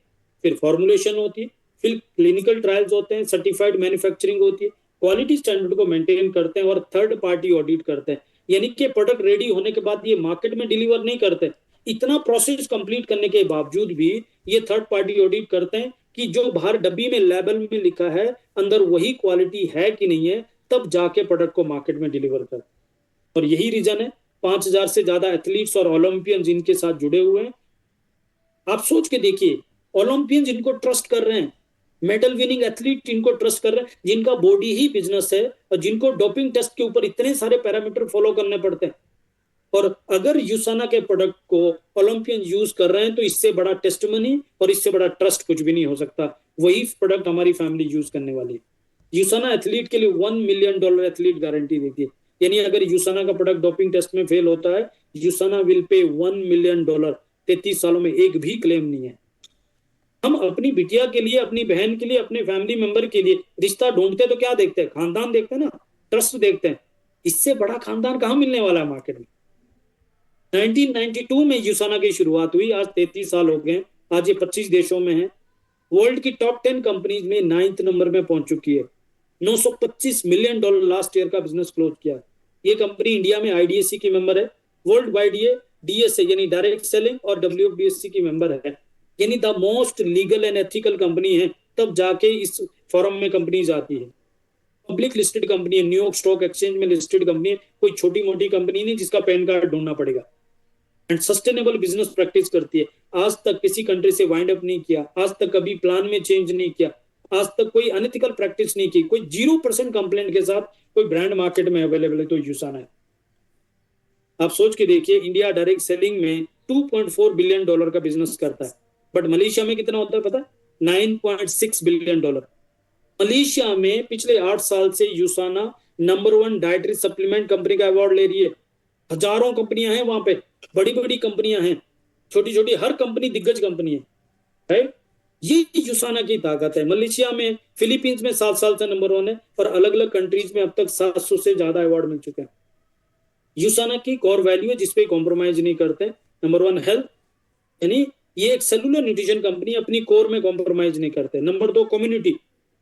S1: फिर फॉर्मुलेशन होती है, फिर क्लिनिकल ट्रायल्स होते हैं, सर्टिफाइड मैन्युफैक्चरिंग होती है, क्वालिटी स्टैंडर्ड को मेंटेन करते हैं और थर्ड पार्टी ऑडिट करते हैं। यानी कि प्रोडक्ट रेडी होने के बाद ये मार्केट में डिलीवर नहीं करते, इतना प्रोसेस कंप्लीट करने के बावजूद भी ये थर्ड पार्टी ऑडिट करते हैं कि जो बाहर डब्बी में लेबल में लिखा है अंदर वही क्वालिटी है कि नहीं है, तब जाके प्रोडक्ट को मार्केट में डिलीवर कर। और यही रीजन है 5000 से ज्यादा एथलीट्स और ओलंपियंस इनके साथ जुड़े हुए हैं। आप सोच के देखिए, ओलंपियंस इनको ट्रस्ट कर रहे हैं, मेडल विनिंग एथलीट इनको ट्रस्ट कर रहे हैं, जिनका बॉडी ही बिजनेस है और जिनको डोपिंग टेस्ट के ऊपर इतने सारे पैरामीटर फॉलो करने पड़ते हैं। और अगर यूसाना के प्रोडक्ट को ओलंपियन यूज कर रहे हैं तो इससे बड़ा टेस्टमनी और इससे बड़ा ट्रस्ट कुछ भी नहीं हो सकता। वही प्रोडक्ट हमारी फैमिली यूज करने वाली है। यूसाना एथलीट के लिए $1 मिलियन एथलीट गारंटी देती है। यानी अगर यूसाना का प्रोडक्ट डोपिंग टेस्ट में फेल होता है, यूसाना विल पे $1 मिलियन। 33 सालों में एक भी क्लेम नहीं है। हम अपनी बिटिया के लिए, अपनी बहन के लिए, अपने फैमिली मेंबर के लिए रिश्ता ढूंढते तो क्या देखते हैं? खानदान देखते हैं ना, ट्रस्ट देखते हैं। इससे बड़ा खानदान कहाँ मिलने वाला है मार्केट में? 1992 में यूसाना की शुरुआत हुई, आज 33 साल हो गए। आज ये 25 देशों में है। वर्ल्ड की टॉप 10 कंपनीज में 9th नंबर में पहुंच चुकी है। $925 मिलियन लास्ट ईयर का बिजनेस क्लोज किया। ये कंपनी इंडिया में IDSC की मेंबर है, वर्ल्ड वाइड ये DSA यानी डायरेक्ट सेलिंग और WFDSC की मेंबर है, यानी the most legal and ethical company है। तब जाके इस फॉरम में कंपनीज आती है। पब्लिक लिस्टेड कंपनी है, न्यूयॉर्क स्टॉक एक्सचेंज में लिस्टेड कंपनी है, कोई छोटी मोटी कंपनी नहीं जिसका पैन कार्ड ढूंढना पड़ेगा। एंड सस्टेनेबल बिजनेस प्रैक्टिस करती है। आज तक किसी कंट्री से वाइंड अप नहीं किया, आज तक कभी प्लान में चेंज नहीं किया, आज तक कोई अनएथिकल प्रैक्टिस नहीं की, कोई 0% कंप्लेंट के साथ कोई ब्रांड मार्केट में अवेलेबल है तो यूसाना है। आप सोच के देखिए, इंडिया डायरेक्ट सेलिंग में $2.4 बिलियन का बिजनेस करता है, बट मलेशिया में कितना होता है पता है? $9.6 बिलियन। मलेशिया में पिछले 8 साल से यूसाना नंबर 1 डाइटरी सप्लीमेंट कंपनी का अवार्ड ले रही है। हजारों कंपनियां हैं वहां पे, बड़ी बड़ी कंपनियां हैं, छोटी छोटी, हर कंपनी दिग्गज कंपनी है, राइट? ये यूसाना की ताकत है। मलेशिया में, फिलीपींस में 7 साल से नंबर 1 है और अलग अलग कंट्रीज में अब तक 700 से ज्यादा अवार्ड मिल चुके हैं। यूसाना की कोर वैल्यू है जिसपे कॉम्प्रोमाइज नहीं करते। नंबर 1 हेल्थ, यानी ये एक सेलुलर न्यूट्रिशन कंपनी, अपनी कोर में कॉम्प्रोमाइज नहीं करते। नंबर 2 कम्युनिटी,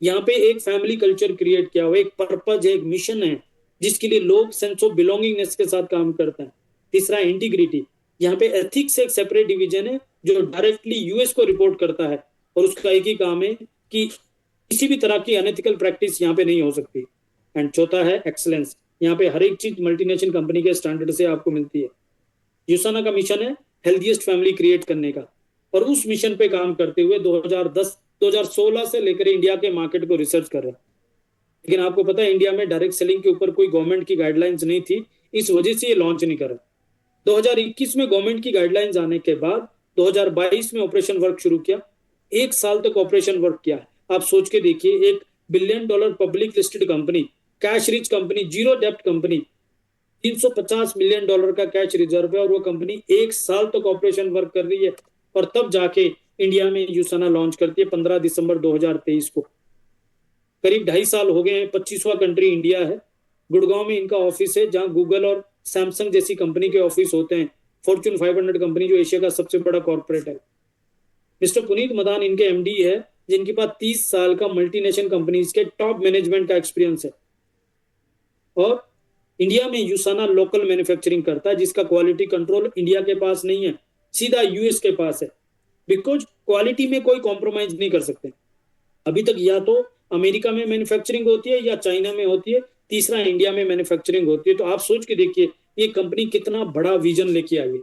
S1: यहाँ पे एक फैमिली कल्चर क्रिएट किया हुआ, एक पर्पज है, एक मिशन है जिसके लिए लोग सेंस ऑफ बिलोंगिंगनेस के साथ काम करते हैं। तीसरा इंटीग्रिटी, यहाँ पे एथिक्स एक सेपरेट डिवीजन है जो डायरेक्टली US को रिपोर्ट करता है और उसका एक ही काम है कि किसी भी तरह की अनएथिकल प्रैक्टिस यहाँ पे नहीं हो सकती। एंड चौथा है एक्सलेंस, यहाँ पे हर एक चीज मल्टीनेशनल कंपनी के स्टैंडर्ड से आपको मिलती है। यूसाना का मिशन है हेल्दीएस्ट फैमिली क्रिएट करने का, और उस मिशन पे काम करते हुए 2016 से लेकर इंडिया के मार्केट को रिसर्च कर रहा है। लेकिन आपको पता है इंडिया में डायरेक्ट सेलिंग के ऊपर कोई गवर्नमेंट की गाइडलाइंस नहीं थी, इस वजह से ये लॉन्च नहीं करा। 2021 में गवर्नमेंट की गाइडलाइंस आने के बाद 2022 में ऑपरेशन वर्क शुरू किया। 1 साल तक ऑपरेशन वर्क किया। आप सोच के देखिए, $1 billion public listed company, cash rich company, zero डेप्ट कंपनी, $350 मिलियन का कैश रिजर्व है, और वो कंपनी 1 साल तक ऑपरेशन वर्क कर रही है, और तब जाके इंडिया में यूसाना लॉन्च करती है 15 दिसंबर 2023 को। करीब 2.5 साल हो गए हैं। 25वां कंट्री इंडिया है। गुड़गांव में इनका ऑफिस है, जहां गूगल और सैमसंग जैसी कंपनी के ऑफिस होते हैं। फॉर्च्यून 500 कंपनी, जो एशिया का सबसे बड़ा कॉर्पोरेट है। मिस्टर पुनीत मदान इनके एमडी है, जिनके पास 30 साल का मल्टीनेशनल कंपनीज के टॉप मैनेजमेंट का एक्सपीरियंस है, और इंडिया में यूसाना लोकल मैन्युफैक्चरिंग करता है, जिसका क्वालिटी कंट्रोल इंडिया के पास नहीं है, सीधा यूएस के पास है। बिकॉज क्वालिटी में कोई कॉम्प्रोमाइज नहीं कर सकते। अभी तक या तो अमेरिका में मैन्युफैक्चरिंग होती है या चाइना में होती है, तीसरा इंडिया में मैन्युफैक्चरिंग होती है। तो आप सोच के देखिए ये कंपनी कितना बड़ा विजन लेके आई है।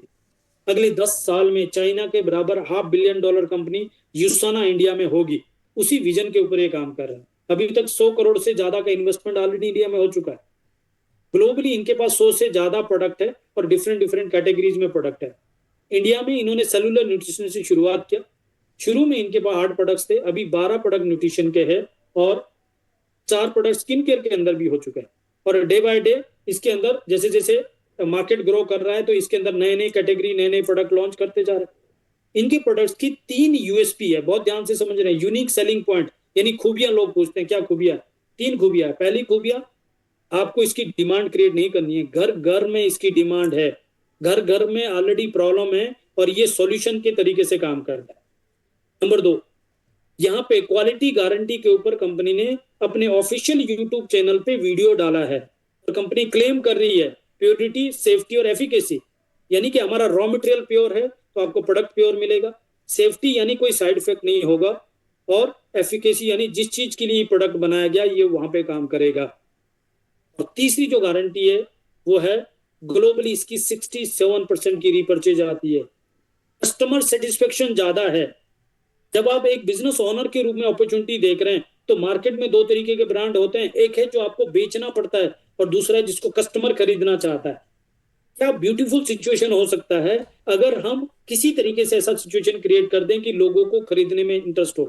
S1: अगले 10 साल में चाइना के बराबर $500 बिलियन कंपनी यूसाना इंडिया में होगी। उसी विजन के ऊपर ये काम कर रहे हैं। अभी तक 100 करोड़ से ज्यादा का इन्वेस्टमेंट ऑलरेडी इंडिया में हो चुका है। ग्लोबली इनके पास 100 से ज्यादा प्रोडक्ट है, और डिफरेंट डिफरेंट कैटेगरीज में प्रोडक्ट है। इंडिया में इन्होंने सेलुलर न्यूट्रिशन से शुरुआत किया। शुरू में इनके पास 8 प्रोडक्ट्स थे, अभी 12 प्रोडक्ट न्यूट्रिशन के हैं, और 4 प्रोडक्ट स्किन केयर के अंदर भी हो चुके हैं। और डे बाय डे इसके अंदर जैसे जैसे मार्केट ग्रो कर रहा है, तो इसके अंदर नए नए कैटेगरी, नए नए प्रोडक्ट लॉन्च करते जा रहे हैं। इनके प्रोडक्ट्स की 3 यूएसपी है, बहुत ध्यान से समझ रहे हैं। यूनिक सेलिंग पॉइंट, यानी खूबियां। लोग पूछते हैं क्या खूबियां? 3 खूबियां। पहली खूबियां, आपको इसकी डिमांड क्रिएट नहीं करनी है, घर घर में इसकी डिमांड है, घर घर में ऑलरेडी प्रॉब्लम है, और ये सॉल्यूशन के तरीके से काम करता है। नंबर 2, यहाँ पे क्वालिटी गारंटी के ऊपर कंपनी ने अपने ऑफिशियल यूट्यूब चैनल पे वीडियो डाला है, और कंपनी क्लेम कर रही है प्योरिटी, सेफ्टी और एफिकेसी। यानी कि हमारा रॉ मटेरियल प्योर है तो आपको प्रोडक्ट प्योर मिलेगा। सेफ्टी यानी कोई साइड इफेक्ट नहीं होगा, और एफिकेसी यानी जिस चीज के लिए प्रोडक्ट बनाया गया ये वहां पे काम करेगा। और तीसरी जो गारंटी है वो है, ग्लोबली इसकी 67% की रीपर्चेज आती है। कस्टमर सेटिस्फेक्शन ज्यादा है। जब आप एक बिजनेस ओनर के रूप में अपॉर्चुनिटी देख रहे हैं, तो मार्केट में 2 तरीके के ब्रांड होते हैं। एक है जो आपको बेचना पड़ता है, और दूसरा है जिसको कस्टमर खरीदना चाहता है। क्या ब्यूटीफुल सिचुएशन हो सकता है अगर हम किसी तरीके से ऐसा सिचुएशन क्रिएट कर दें कि लोगों को खरीदने में इंटरेस्ट हो।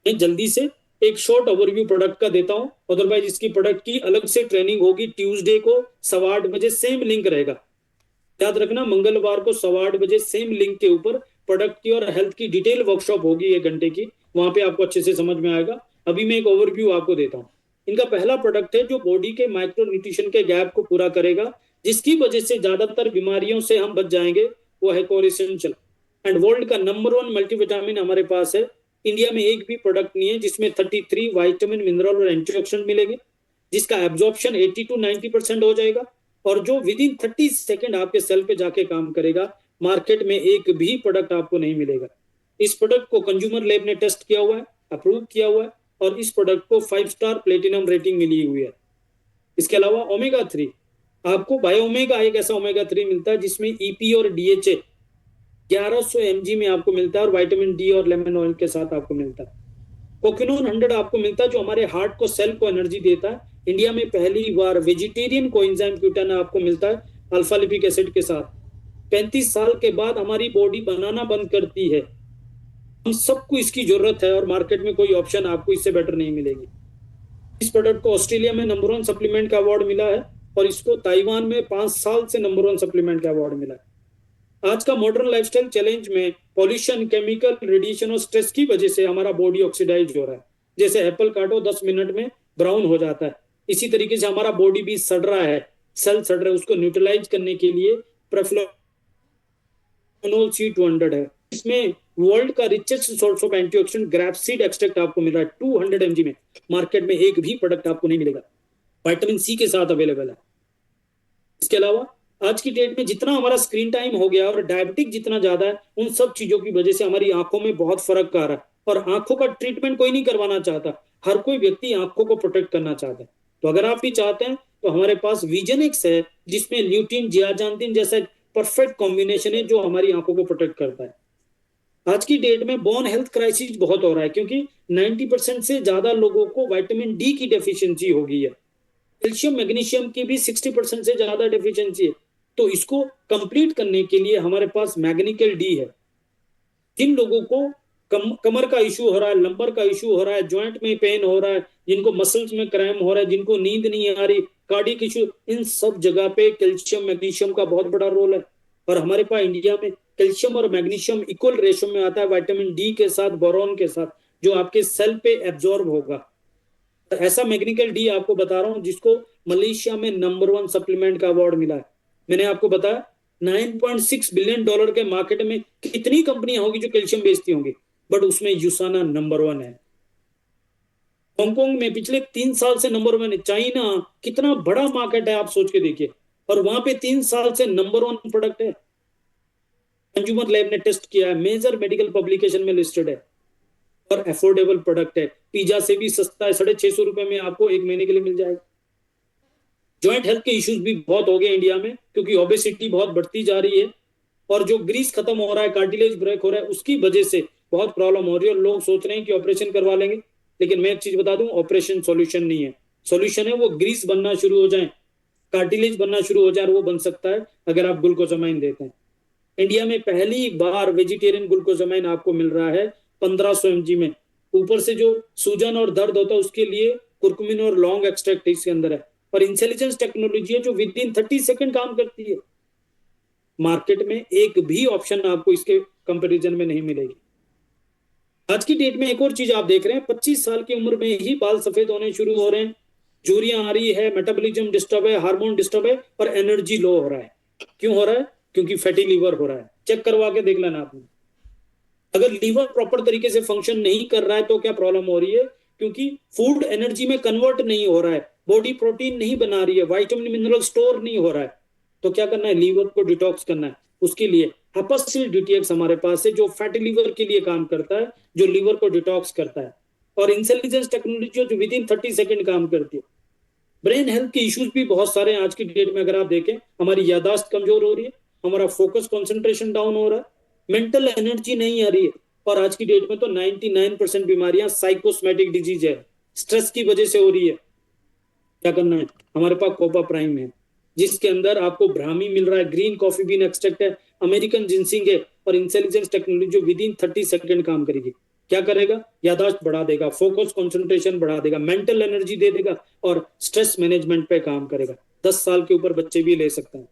S1: मैं जल्दी से एक शॉर्ट ओवरव्यू प्रोडक्ट का देता हूं, अदरवाइज इसकी प्रोडक्ट की अलग से ट्रेनिंग होगी। ट्यूसडे को 8:15 सेम लिंक रहेगा। याद रखना, मंगलवार को 8:15 सेम लिंक के ऊपर प्रोडक्ट की और हेल्थ की डिटेल वर्कशॉप होगी 1 घंटे की। वहां पे आपको अच्छे से समझ में आएगा। अभी मैं एक ओवरव्यू आपको देता हूँ। इनका पहला प्रोडक्ट है जो बॉडी के माइक्रो न्यूट्रिशन के गैप को पूरा करेगा, जिसकी वजह से ज्यादातर बीमारियों से हम बच जाएंगे। वो है कोर एसेंशियल, एंड वर्ल्ड का नंबर 1 मल्टीविटामिन हमारे पास है। इंडिया में एक भी प्रोडक्ट नहीं है जिसमें 33 वाइटामिन, मिनरल और एंटीऑक्सीडेंट मिलेंगे, जिसका एब्जॉर्प्शन 80 to 90% हो जाएगा, और जो विद इन 30 सेकेंड आपके सेल पे जाके काम करेगा। मार्केट में एक भी प्रोडक्ट आपको नहीं मिलेगा। इस प्रोडक्ट को कंज्यूमर लैब ने टेस्ट किया हुआ है, अप्रूव किया हुआ है, और इस प्रोडक्ट को 5 स्टार प्लेटिनम रेटिंग मिली हुई है। इसके अलावा ओमेगा 3, आपको बायो ओमेगा, एक ऐसा ओमेगा 3 मिलता है जिसमें ईपी और डीएचए 1100 mg में आपको मिलता है, और विटामिन डी और लेमन ऑयल के साथ आपको मिलता है। कोकिनोन 100 आपको मिलता है, जो हमारे हार्ट को, सेल को एनर्जी देता है। इंडिया में पहली बार वेजिटेरियन कोएंजाइम क्यूटान आपको मिलता है अल्फा लिपिक एसिड के साथ। 35 साल के बाद हमारी बॉडी बनाना बंद करती है, हम सबको इसकी जरूरत है, और मार्केट में कोई ऑप्शन आपको इससे बेटर नहीं मिलेगी। इस प्रोडक्ट को ऑस्ट्रेलिया में नंबर 1 सप्लीमेंट का अवार्ड मिला है, और इसको ताइवान में 5 साल से नंबर 1 सप्लीमेंट का अवार्ड मिला है। आज का मॉडर्न लाइफस्टाइल चैलेंज में पॉल्यूशन, केमिकल, रेडिएशन और स्ट्रेस की वजह से हमारा बॉडी ऑक्सीडाइज हो रहा है। जैसे एप्पल काटो 10 मिनट में ब्राउन हो जाता है, इसी तरीके से हमारा बॉडी भी सड़ रहा है, सेल सड़ रहा है। उसको न्यूट्रलाइज करने के लिए प्रोफ्लोनोल C200 है। इसमें वर्ल्ड का richest source of antioxidant grapeseed extract आपको मिल रहा है 200 mg में। मार्केट में एक भी प्रोडक्ट आपको नहीं मिलेगा। विटामिन सी के साथ अवेलेबल है। इसके अलावा आज की डेट में जितना हमारा स्क्रीन टाइम हो गया और डायबिटिक जितना ज्यादा है, उन सब चीजों की वजह से हमारी आंखों में बहुत फर्क आ रहा है, और आंखों का ट्रीटमेंट कोई नहीं करवाना चाहता। हर कोई व्यक्ति आंखों को प्रोटेक्ट करना चाहता है। तो अगर आप भी चाहते हैं तो हमारे पास विजन एक्स है, जिसमें ल्यूटिन, जियाजांतिन जैसा परफेक्ट कॉम्बिनेशन है जो हमारी आंखों को प्रोटेक्ट करता है। आज की डेट में बोन हेल्थ क्राइसिस बहुत हो रहा है, क्योंकि 90% से ज्यादा लोगों को विटामिन डी की डेफिशिएंसी हो गई है। कैल्शियम मैग्नीशियम की भी 60% से ज्यादा डेफिशिएंसी है। तो इसको कंप्लीट करने के लिए हमारे पास मैग्नीकल डी है। जिन लोगों को कमर का इशू हो रहा है, लंबर का इशू हो रहा है, ज्वाइंट में पेन हो रहा है, जिनको मसल्स में क्रैम्प हो रहा है, जिनको नींद नहीं आ रही, कार्डियक इशू, इन सब जगह पे कैल्शियम मैग्नीशियम का बहुत बड़ा रोल है। और हमारे पास इंडिया में कैल्शियम और मैग्नीशियम इक्वल रेशो में आता है, विटामिन डी के साथ, बोरॉन के साथ, जो आपके सेल पे एब्जॉर्ब होगा। तो ऐसा मैग्नीकल डी आपको बता रहा हूं जिसको मलेशिया में नंबर 1 सप्लीमेंट का अवार्ड मिला है। मैंने आपको बताया 9.6 बिलियन डॉलर के मार्केट में कितनी कंपनियां होगी जो कैल्शियम बेचती होंगी, बट उसमें यूसाना नंबर 1 है। हांगकांग में पिछले 3 साल से नंबर 1 है। चाइना कितना बड़ा मार्केट है, आप सोच के देखिए, और वहां पे 3 साल से नंबर 1 प्रोडक्ट है। कंज्यूमर लैब ने टेस्ट किया है, मेजर मेडिकल पब्लिकेशन में लिस्टेड है, और अफोर्डेबल प्रोडक्ट है। पिज्जा से भी सस्ता है, 650 रुपए में आपको 1 महीने के लिए मिल जाएगा। जॉइंट हेल्थ के इश्यूज भी बहुत हो गए इंडिया में, क्योंकि ओबेसिटी बहुत बढ़ती जा रही है, और जो ग्रीस खत्म हो रहा है, कार्टिलेज ब्रेक हो रहा है, उसकी वजह से बहुत प्रॉब्लम हो रही है। और लोग सोच रहे हैं कि ऑपरेशन करवा लेंगे, लेकिन मैं एक चीज बता दूं, ऑपरेशन सॉल्यूशन नहीं है। सॉल्यूशन है वो ग्रीस बनना शुरू हो जाए, कार्टिलेज बनना शुरू हो जाए, और वो बन सकता है अगर आप ग्लूकोजामाइन देते हैं। इंडिया में पहली बार वेजिटेरियन ग्लूकोजामाइन आपको मिल रहा है 1500 mg में। ऊपर से जो सूजन और दर्द होता है उसके लिए कुर्कुमिन और लॉन्ग एक्सट्रैक्ट इसके अंदर है, और इंटेलिजेंस टेक्नोलॉजी है जो विद इन 30 सेकंड काम करती है। मार्केट में एक भी ऑप्शन आपको इसके कंपैरिजन में नहीं मिलेगी। आज की डेट में एक और चीज आप देख रहे हैं, 25 साल की उम्र में ही बाल सफेद होने शुरू हो रहे हैं, झुर्रियां आ रही है, मेटाबॉलिज्म डिस्टर्ब है, हार्मोन डिस्टर्ब है, और एनर्जी लो हो रहा है। क्यों हो रहा है? क्योंकि फैटी लीवर हो रहा है। चेक करवा के देख लेना आपने। अगर लीवर प्रॉपर तरीके से फंक्शन नहीं कर रहा है तो क्या प्रॉब्लम हो रही है? क्योंकि फूड एनर्जी में कन्वर्ट नहीं हो रहा है, बॉडी प्रोटीन नहीं बना रही है, वाइटामिन मिनरल स्टोर नहीं हो रहा है। तो क्या करना है? लीवर को डिटॉक्स करना है। उसके लिए हेपासिल डीटीएक्स हमारे पास है, जो फैटी लीवर के लिए काम करता है, जो लीवर को डिटॉक्स करता है। और इंटेलिजेंस टेक्नोलॉजी जो विद इन 30 सेकंड काम करती है। ब्रेन हेल्थ के इश्यूज भी बहुत सारे हैं आज की डेट में। अगर आप देखें, हमारी यादाश्त कमजोर हो रही है, हमारा फोकस कंसंट्रेशन डाउन हो रहा है, मेंटल एनर्जी नहीं आ रही है। और आज की डेट में तो 99% बीमारियां साइकोसोमैटिक डिजीज है, स्ट्रेस की वजह से हो रही है। क्या करना है? हमारे पास कोपा प्राइम है, जिसके अंदर आपको ब्राह्मी मिल रहा है, ग्रीन कॉफी बीन एक्सट्रैक्ट है, अमेरिकन जिंसिंग है, और intelligence technology with in 30 second काम करेगी। क्या करेगा? यादाश्त बढ़ा देगा, फोकस कंसंट्रेशन बढ़ा देगा, मेंटल एनर्जी दे देगा, और स्ट्रेस मैनेजमेंट पे काम करेगा। 10 साल के ऊपर बच्चे भी ले सकते हैं।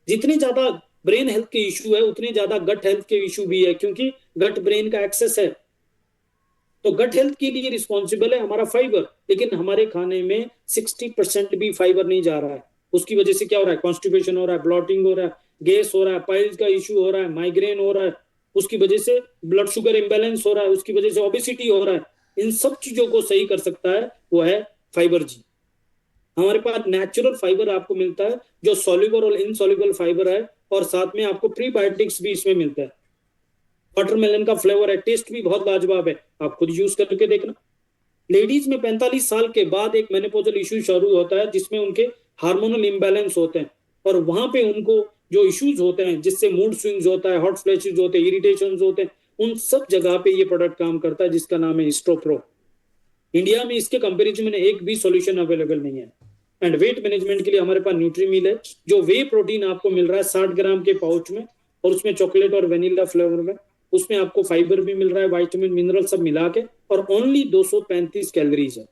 S1: जितने ज्यादा ब्रेन हेल्थ के इशू है, उतने ज्यादा गट हेल्थ के इशू भी है, क्योंकि गट ब्रेन का एक्सेस है। तो गट हेल्थ के लिए रिस्पॉन्सिबल है हमारा फाइबर, लेकिन हमारे खाने में 60% भी फाइबर नहीं जा रहा है। उसकी वजह से क्या हो रहा है? कॉन्स्टिपेशन हो रहा है, ब्लॉटिंग हो रहा है, गैस हो रहा है, पाइल्स का इशू हो रहा है, माइग्रेन हो रहा है, उसकी वजह से ब्लड शुगर इम्बेलेंस हो रहा है, उसकी वजह से ओबेसिटी हो रहा है। इन सब चीजों को सही कर सकता है वो है फाइबर जी। हमारे पास नेचुरल फाइबर आपको मिलता है, जो सॉल्युबल और इनसॉल्युबल फाइबर है, और साथ में आपको प्रीबायोटिक्स भी इसमें मिलता है। वाटरमेलन का फ्लेवर है, टेस्ट भी बहुत लाजवाब है, आप खुद यूज करके देखना। लेडीज में 45 साल के बाद एक मेनोपॉजल इशू शुरू होता है, जिसमें उनके हार्मोनल इम्बैलेंस होते हैं, और वहां पे उनको जो इश्यूज होते हैं, जिससे मूड स्विंग्स होता है, हॉट फ्लैशेस होते हैं, इरिटेशन होते हैं, उन सब जगह पे ये प्रोडक्ट काम करता है, जिसका नाम है हिस्टोप्रो। इंडिया में इसके कंपेरिजन में एक भी सॉल्यूशन अवेलेबल नहीं है। एंड वेट मैनेजमेंट के लिए हमारे पास न्यूट्रीमिल है, जो वे प्रोटीन आपको मिल रहा है 60 ग्राम के पाउच में, और उसमें चॉकलेट और वेनिला फ्लेवर में। उसमें आपको फाइबर भी मिल रहा है, वाइटामिन मिनरल सब मिला के, और ओनली 235 कैलोरीज है।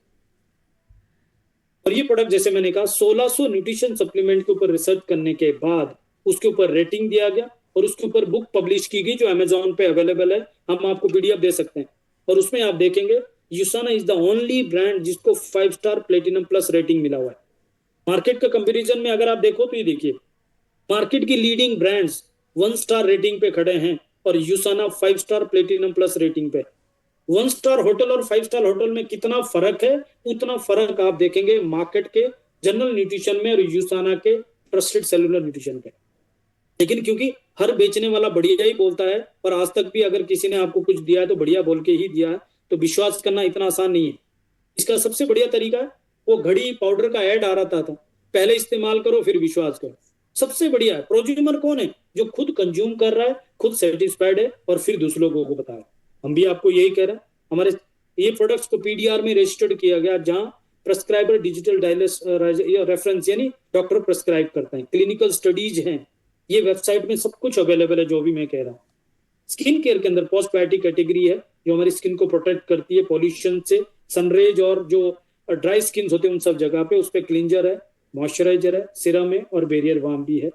S1: और ये प्रोडक्ट, जैसे मैंने कहा, 1600 न्यूट्रिशन सप्लीमेंट के ऊपर रिसर्च करने के बाद उसके ऊपर रेटिंग दिया गया, और उसके ऊपर बुक पब्लिश की गई, जो अमेजोन पे अवेलेबल है। हम आपको पीडीएफ दे सकते हैं, और उसमें आप देखेंगे यूसाना इज द ओनली ब्रांड जिसको 5 स्टार प्लेटिनम प्लस रेटिंग मिला हुआ है। मार्केट का कंपैरिजन में अगर आप देखो तो ये देखिए, मार्केट की लीडिंग ब्रांड्स 1 स्टार रेटिंग पे खड़े हैं, और यूसाना 5 स्टार प्लेटिनम प्लस रेटिंग पे। 1 स्टार होटल और 5 स्टार होटल में कितना फर्क है, उतना फर्क आप देखेंगे मार्केट के जनरल न्यूट्रिशन में और यूसाना के ट्रस्टेड सेलुलर न्यूट्रिशन पे। लेकिन क्योंकि हर बेचने वाला बढ़िया ही बोलता है, और आज तक भी अगर किसी ने आपको कुछ दिया है तो बढ़िया बोल के ही दिया है, तो विश्वास करना इतना आसान नहीं है। इसका सबसे बढ़िया तरीका है, वो घड़ी पाउडर का ऐड आ रहा था, पहले इस्तेमाल करो फिर विश्वास करो। सबसे बढ़िया है। प्रोज्यूमर कौन है? जो खुद कंज्यूम कर रहा है, खुद सेटिस्फाइड है और फिर दूसरे लोगों को बता रहा है। हम भी आपको यही कह रहे हैं। हमारे ये प्रोडक्ट्स को पीडीआर में रजिस्टर्ड किया गया, जहां प्रेस्क्राइबर डिजिटल डायलिस रेफरेंस यानी डॉक्टर प्रेस्क्राइब करते हैं, क्लिनिकल स्टडीज हैं, ये वेबसाइट में सब कुछ अवेलेबल है जो भी मैं कह रहा हूँ। स्किन केयर के अंदर पोस्ट बायोटिक कैटेगरी है जो हमारी स्किन को प्रोटेक्ट करती है पॉल्यूशन से, सनरेज और जो ड्राई स्किन होते हैं उन सब जगह पे। उस पर क्लिंजर है, मॉइस्चराइजर है, सिरम है और बैरियर वार्म भी है।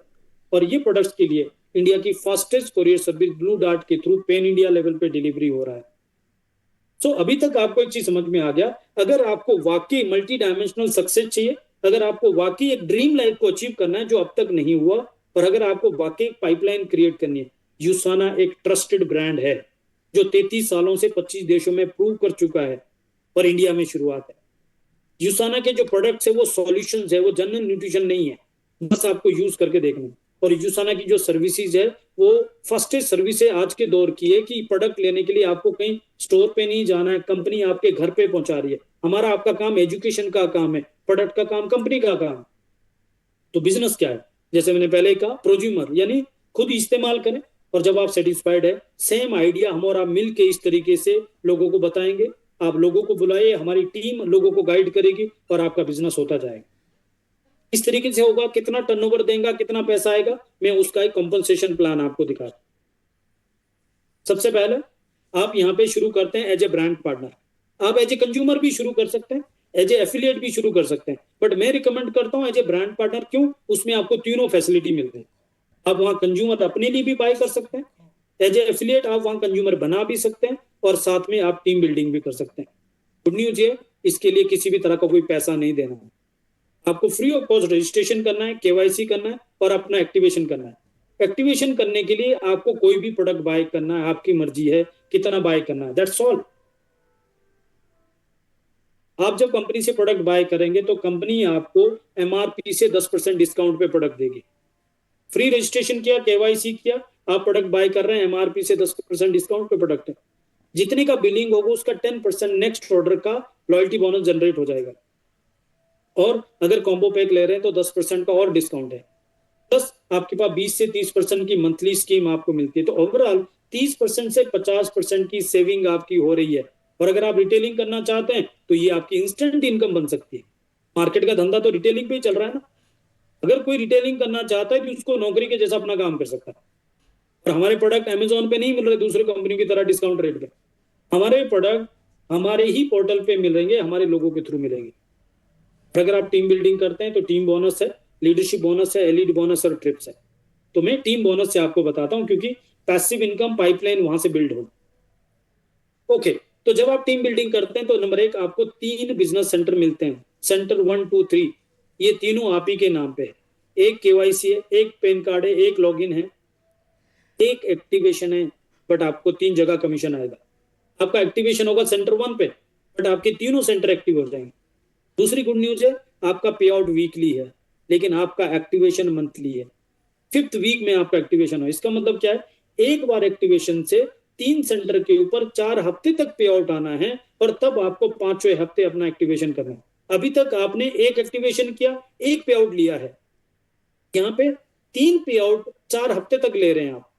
S1: और ये प्रोडक्ट्स के लिए इंडिया की fastest courier service blue dart के थ्रू पेन इंडिया लेवल पे डिलीवरी हो रहा है। सो अभी तक आपको एक चीज समझ में आ गया, अगर आपको वाकई मल्टी डायमेंशनल सक्सेस चाहिए, अगर आपको वाकई एक ड्रीम लाइफ को अचीव करना है जो अब तक नहीं हुआ, और अगर आपको वाकई पाइपलाइन क्रिएट करनी है, यूसाना एक ट्रस्टेड ब्रांड है जो 33 सालों से 25 देशों में प्रूव कर चुका है और इंडिया में शुरुआत है। यूसाना के जो प्रोडक्ट्स है वो सॉल्यूशंस है, वो जनरल न्यूट्रिशन नहीं है, बस आपको यूज करके देखना है। और यूसाना की जो सर्विसेज है वो फर्स्टेज सर्विस है आज के दौर की है कि प्रोडक्ट लेने के लिए आपको कहीं स्टोर पे नहीं जाना है, कंपनी आपके घर पे पहुंचा रही है। हमारा आपका काम एजुकेशन का काम है, प्रोडक्ट का काम कंपनी का काम। तो बिजनेस क्या है? जैसे मैंने पहले कहा, प्रोज्यूमर यानी खुद इस्तेमाल करें और जब आप सेटिस्फाइड है, सेम आइडिया हम और आप मिल के इस तरीके से लोगों को बताएंगे। आप लोगों को बुलाइए, हमारी टीम लोगों को गाइड करेगी और आपका बिजनेस होता जाएगा। इस तरीके से होगा, कितना टर्नओवर देगा, कितना पैसा आएगा, मैं उसका एक कंपनसेशन प्लान आपको दिखा रहा हूं। सबसे पहले आप यहाँ पे शुरू करते हैं एज ए ब्रांड पार्टनर। आप एज ए कंज्यूमर भी शुरू कर सकते हैं, एज ए एफिलिएट भी शुरू कर सकते हैं, बट मैं रिकमेंड करता हूँ एज ए ब्रांड पार्टनर। क्यों? उसमें आपको तीनों फैसिलिटी मिलते हैं। आप वहां कंज्यूमर अपने लिए भी बाय कर सकते हैं, एज ए एफिलिएट आप वहां कंज्यूमर बना भी सकते हैं, और साथ में आप टीम बिल्डिंग भी कर सकते हैं। गुड न्यूज ये, इसके लिए किसी भी तरह का कोई पैसा नहीं देना है। आपको फ्री ऑफ कॉस्ट रजिस्ट्रेशन करना है, केवाईसी करना है और अपना एक्टिवेशन करना है। एक्टिवेशन करने के लिए आपको कोई भी प्रोडक्ट बाय करना है, आपकी मर्जी है कितना बाय करना है, दैट्स ऑल। आप जब कंपनी से प्रोडक्ट बाय करेंगे तो कंपनी आपको एमआरपी से 10% डिस्काउंट पे प्रोडक्ट देगी। फ्री रजिस्ट्रेशन किया, केवाईसी किया, आप प्रोडक्ट बाय कर रहे हैं, एमआरपी से 10% डिस्काउंट पे प्रोडक्ट है। जितने का बिलिंग होगा उसका 10% नेक्स्ट ऑर्डर का लॉयल्टी बोनस जनरेट हो जाएगा। और अगर कॉम्बो पैक ले रहे हैं तो 10% का और डिस्काउंट है। प्लस आपके पास 20 से 30% की मंथली स्कीम आपको मिलती है। तो ओवरऑल 30% से 50% की सेविंग आपकी हो रही है। और अगर आप रिटेलिंग करना चाहते हैं तो ये आपकी इंस्टेंट इनकम बन सकती है। मार्केट का धंधा तो रिटेलिंग पे ही चल रहा है ना। अगर कोई रिटेलिंग करना चाहता है तो उसको नौकरी के जैसा अपना काम कर सकता है। और हमारे प्रोडक्ट अमेजोन पे नहीं मिल रहे दूसरे कंपनी की तरह डिस्काउंट रेट पे। हमारे प्रोडक्ट हमारे ही पोर्टल पे मिलेंगे, हमारे लोगों के थ्रू मिलेंगे। अगर आप टीम बिल्डिंग करते हैं तो टीम बोनस है, लीडरशिप बोनस है, एलईडी बोनस और ट्रिप्स है। तो मैं टीम बोनस से आपको बताता हूं क्योंकि पैसिव इनकम पाइपलाइन वहां से बिल्ड हो। ओके, तो जब आप टीम बिल्डिंग करते हैं तो नंबर 1 आपको 3 बिजनेस सेंटर मिलते हैं। सेंटर 1, 2, 3 ये तीनों आप ही के नाम पे है। एक केवाईसी है, एक पैन कार्ड है, एक लॉगिन है, एक एक्टिवेशन है। बट आपको 3 जगह कमीशन आएगा। आपका एक्टिवेशन होगा सेंटर 1 पे, बट आपके तीनों सेंटर एक्टिव हो जाएंगे। दूसरी गुड न्यूज है, आपका पे आउट वीकली है लेकिन आपका एक्टिवेशन मंथली है। 5th वीक में आपका एक्टिवेशन हो। इसका मतलब क्या है? एक बार एक्टिवेशन से 3 सेंटर के ऊपर 4 हफ्ते तक पे आउट आना है और तब आपको 5वें हफ्ते अपना एक्टिवेशन करना है। अभी तक आपने एक एक्टिवेशन किया, एक पे आउट लिया है। यहाँ पे 3 पे आउट 4 हफ्ते तक ले रहे हैं आप,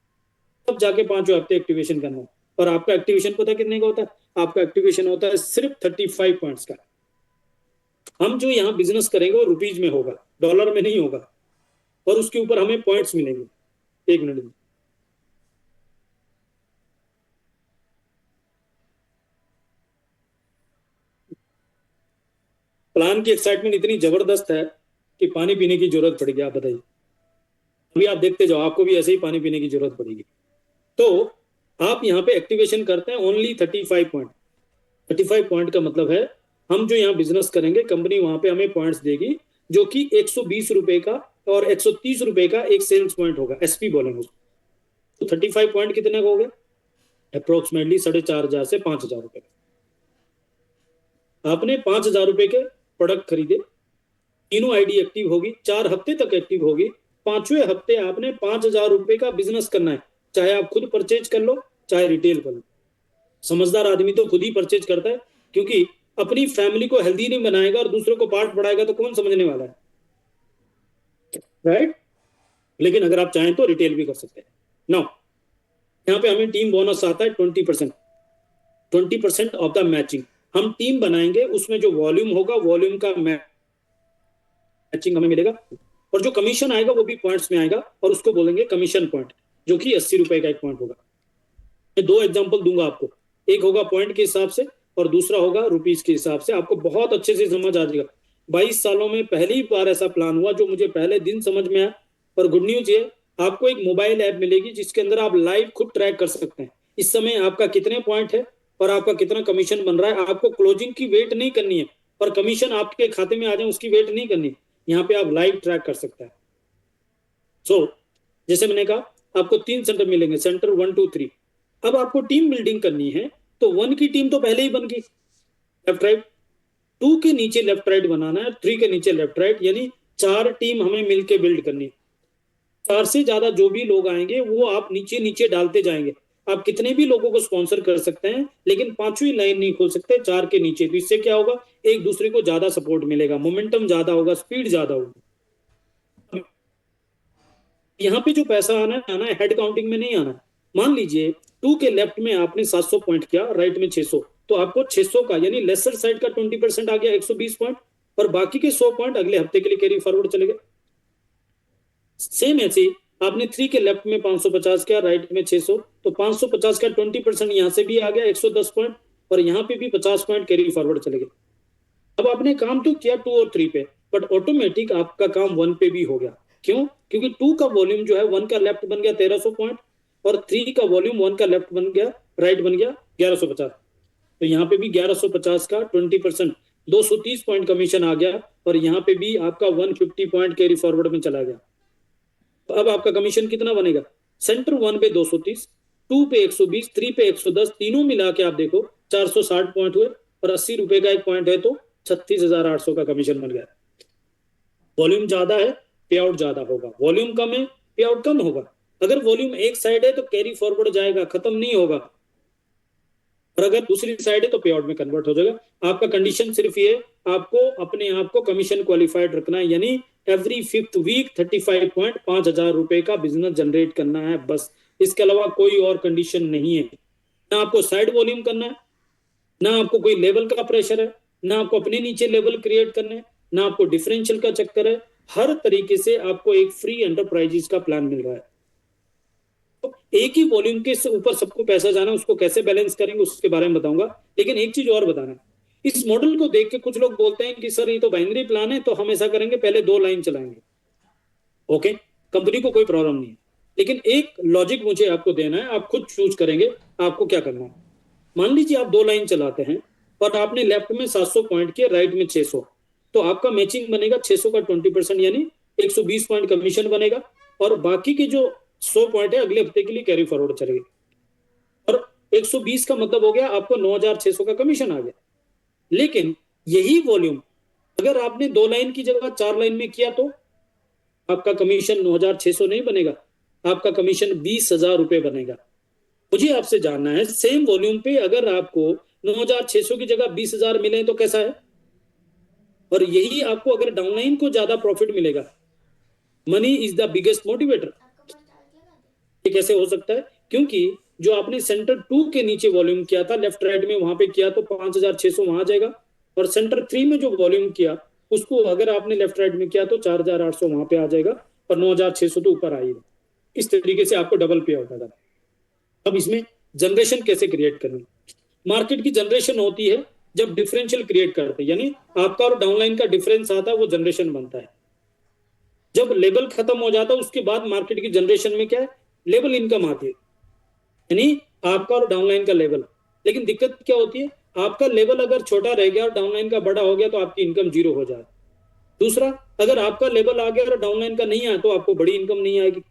S1: तब जाके 5वें हफ्ते एक्टिवेशन करना है। और आपका एक्टिवेशन पता कितने का होता है? आपका एक्टिवेशन होता है सिर्फ 35 पॉइंट्स का। हम जो यहाँ बिजनेस करेंगे वो रुपीज में होगा, डॉलर में नहीं होगा। और उसके ऊपर हमें पॉइंट्स मिलेंगे। 1 मिनट में प्लान की एक्साइटमेंट इतनी जबरदस्त है कि पानी पीने की जरूरत पड़ेगी। आप बताइए, अभी आप देखते जाओ, आपको भी ऐसे ही पानी पीने की जरूरत पड़ेगी। तो आप यहाँ पे एक्टिवेशन करते हैं ओनली 35 पॉइंट। 35 पॉइंट का मतलब है हम जो यहाँ बिजनेस करेंगे कंपनी वहां पे हमें पॉइंट्स देगी, जो कि 120 रुपए का और 130 रुपए का एक सेल्स पॉइंट होगा, एसपी बोलेंगे उसको। तो 35 पॉइंट कितने का हो गया? अप्रोक्सीमेटली 4,500 से 5,000 रुपए। आपने 5,000 रुपए के प्रोडक्ट खरीदे, तीनों आईडी एक्टिव होगी, 4 हफ्ते तक एक्टिव होगी। 5वें हफ्ते आपने 5,000 रुपए का बिजनेस करना है, चाहे आप खुद परचेज कर लो चाहे रिटेल कर लो। समझदार आदमी तो खुद ही परचेज करता है, क्योंकि अपनी फैमिली को हेल्दी नहीं बनाएगा और दूसरे को पार्ट बढ़ाएगा तो कौन समझने वाला है, राइट? लेकिन अगर आप चाहें तो रिटेल भी कर सकते हैं। नाउ यहाँ पे हमें टीम बोनस आता है 20%, 20% ऑफ द मैचिंग। हम टीम बनाएंगे, उसमें जो वॉल्यूम होगा वॉल्यूम का मैचिंग हमें मिलेगा, और जो कमीशन आएगा वो भी पॉइंट्स में आएगा, और उसको बोलेंगे कमीशन पॉइंट, जो कि 80 रुपए का एक पॉइंट होगा। मैं दो एग्जाम्पल दूंगा आपको, एक होगा पॉइंट के हिसाब से और दूसरा होगा रुपीज के हिसाब से। आपको बहुत अच्छे से समझ आ जाएगा। 22 सालों में पहली बार ऐसा प्लान हुआ जो मुझे पहले दिन समझ में आया। और गुड न्यूज ये, आपको एक मोबाइल ऐप मिलेगी जिसके अंदर आप लाइव खुद ट्रैक कर सकते हैं इस समय आपका कितने पॉइंट है और आपका कितना कमीशन बन रहा है। आपको क्लोजिंग की वेट नहीं करनी है और कमीशन आपके खाते में आ जाए उसकी वेट नहीं करनी है। यहाँ पे आप लाइव ट्रैक कर सकते हैं। सो जैसे मैंने कहा आपको 3 सेंटर मिलेंगे, सेंटर 1 2 3। अब आपको टीम बिल्डिंग करनी है तो 1 की टीम तो पहले ही बन गई, लेफ्ट राइट। 2 के नीचे लेफ्ट राइट बनाना है, 3 के नीचे लेफ्ट राइट, यानी 4 टीम हमें मिलके बिल्ड करनी है। 4 से ज्यादा जो भी लोग आएंगे वो आप नीचे नीचे डालते जाएंगे। आप कितने भी लोगों को स्पॉन्सर कर सकते हैं लेकिन 5वीं लाइन नहीं खोल सकते 4 के नीचे। तो इससे क्या होगा, एक दूसरे को ज्यादा सपोर्ट मिलेगा, मोमेंटम ज्यादा होगा, स्पीड ज्यादा होगी। यहाँ पे जो पैसा आना है हेड काउंटिंग में नहीं आना है। मान लीजिए 2 के लेफ्ट में आपने 700 पॉइंट किया, राइट में 600, तो आपको 600 का यानी लेसर साइड का 20% आ गया 120 पॉइंट, और बाकी के 100 पॉइंट अगले हफ्ते के लिए कैरी फॉरवर्ड चले गए। सेम ऐसे आपने 3 के लेफ्ट में 550 किया, राइट में 600, तो 550 का 20% यहाँ से भी आ गया 110 पॉइंट, और यहाँ पे भी 50 पॉइंट कैरी फॉरवर्ड चले गए। अब आपने काम तो किया 2 और 3 पे, बट ऑटोमेटिक आपका काम 1 पे भी हो गया। क्यों? क्योंकि 2 का वॉल्यूम जो है 1 का लेफ्ट बन गया 1300 पॉइंट, और 3 का वॉल्यूम 1 का लेफ्ट बन गया, राइट बन गया 1150। तो यहाँ पे भी 1150 का 20% 230 पॉइंट कमीशन आ गया, और यहाँ पे भी आपका 150 पॉइंट कैरी फॉरवर्ड में चला गया। तो अब आपका कमीशन कितना बनेगा, सेंटर 1 पे 230, 2 पे 120, 3 पे 110, तीनों मिला के आप देखो 460 पॉइंट हुए, और 80 रुपए का एक पॉइंट है तो 36,800 का कमीशन बन गया। वॉल्यूम ज्यादा है, पे आउट ज्यादा होगा, वॉल्यूम कम है, पे आउट कम होगा। अगर वॉल्यूम एक साइड है तो कैरी फॉरवर्ड जाएगा, खत्म नहीं होगा, और अगर दूसरी साइड है तो पे आउट में कन्वर्ट हो जाएगा। आपका कंडीशन सिर्फ ये, आपको अपने आप को कमीशन क्वालिफाइड रखना है, यानी एवरी 5th वीक 35 पॉइंट 5,000 रुपए का बिजनेस जनरेट करना है, बस। इसके अलावा कोई और कंडीशन नहीं है। ना आपको साइड वॉल्यूम करना है, ना आपको कोई लेवल का प्रेशर है, ना आपको अपने नीचे लेवल क्रिएट करने हैं, ना आपको डिफरेंशियल का चक्कर है। हर तरीके से आपको एक फ्री एंटरप्राइजेस का प्लान मिल रहा है। तो एक ही वॉल्यूम के ऊपर सबको पैसा जाना, उसको कैसे बैलेंस करेंगे उसके बारे में बताऊंगा। लेकिन एक चीज और बताना, इस मॉडल को देख के कुछ लोग बोलते हैं कि सर ये तो बाइनरी प्लान है, तो हम ऐसा करेंगे पहले 2 लाइन चलाएंगे। ओके, कंपनी को कोई प्रॉब्लम नहीं है, लेकिन एक लॉजिक मुझे आपको देना है, आप खुद चूज करेंगे आपको क्या करना है। मान लीजिए आप 2 लाइन चलाते हैं और आपने लेफ्ट में 700 पॉइंट किए, राइट में 600, तो आपका मैचिंग बनेगा 600 का 20% यानी 120 पॉइंट कमीशन बनेगा, और बाकी के जो 100 पॉइंट है अगले हफ्ते के लिए कैरी फॉरवर्ड चलेगी। और 120 का मतलब हो गया आपको 9,600 का कमीशन आ गया। लेकिन यही वॉल्यूम अगर आपने 2 लाइन की जगह 4 लाइन में किया तो आपका कमीशन 9,600 नहीं बनेगा, आपका कमीशन 20,000 रुपए बनेगा। मुझे आपसे जानना है, सेम वॉल्यूम पे अगर आपको 9,600 की जगह 20,000 मिले तो कैसा है? और यही आपको अगर डाउनलाइन को ज्यादा प्रॉफिट मिलेगा। Money is the biggest motivator. ये कैसे हो सकता है? क्योंकि जो आपने सेंटर 2 के नीचे वॉल्यूम किया था लेफ्ट राइट में, वहां पे किया तो 5,600 वहां जाएगा, और सेंटर 3 में जो वॉल्यूम किया उसको अगर आपने लेफ्ट राइट में किया तो 4,800 वहां पे आ जाएगा, और 9,600 तो ऊपर आएगा। इस तरीके से आपको डबल पे आउट आएगा। अब इसमें जनरेशन कैसे क्रिएट करनी? मार्केट की जनरेशन होती है जब डिफरेंशियल क्रिएट करते हैं, यानी आपका और डाउनलाइन का डिफरेंस आता है, वो जनरेशन बनता है। जब लेवल खत्म हो जाता है उसके बाद मार्केट की जनरेशन में क्या है, लेवल इनकम आती है, यानी आपका और डाउनलाइन का लेवल। लेकिन दिक्कत क्या होती है, आपका लेवल अगर छोटा रह गया और डाउनलाइन का बड़ा हो गया तो आपकी इनकम 0 हो जाए। दूसरा, अगर आपका लेवल आ गया और डाउनलाइन का नहीं आया तो आपको बड़ी इनकम नहीं आएगी।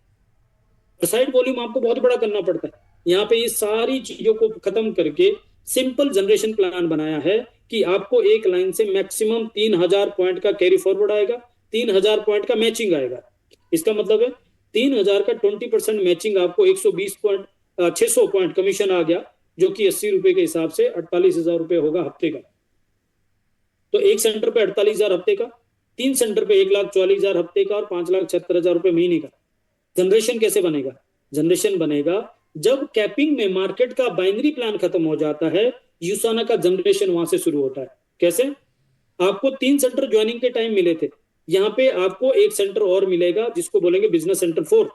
S1: साइड वॉल्यूम आपको बहुत बड़ा करना पड़ता है। यहाँ पे ये सारी चीजों को खत्म करके सिंपल जनरेशन प्लान बनाया है कि आपको एक लाइन से मैक्सिमम 3,000 पॉइंट का कैरी फॉरवर्ड आएगा, 3,000 पॉइंट का मैचिंग आएगा। इसका मतलब है 3,000 का 20% मैचिंग आपको 120 पॉइंट 600 पॉइंट कमीशन आ गया, जो कि 80 रुपए के हिसाब से 48,000 रुपए होगा हफ्ते का। तो एक सेंटर पे 48,000 हफ्ते का, 3 सेंटर पे 1,44,000 हफ्ते का, और 5,76,000 रुपए महीने का। जनरेशन कैसे बनेगा? जनरेशन बनेगा जब कैपिंग में मार्केट का बाइनरी प्लान खत्म हो जाता है, यूसाना का जनरेशन वहां से शुरू होता है। कैसे? आपको 3 सेंटर ज्वाइनिंग के टाइम मिले थे, यहाँ पे आपको एक सेंटर और मिलेगा जिसको बोलेंगे बिजनेस सेंटर 4,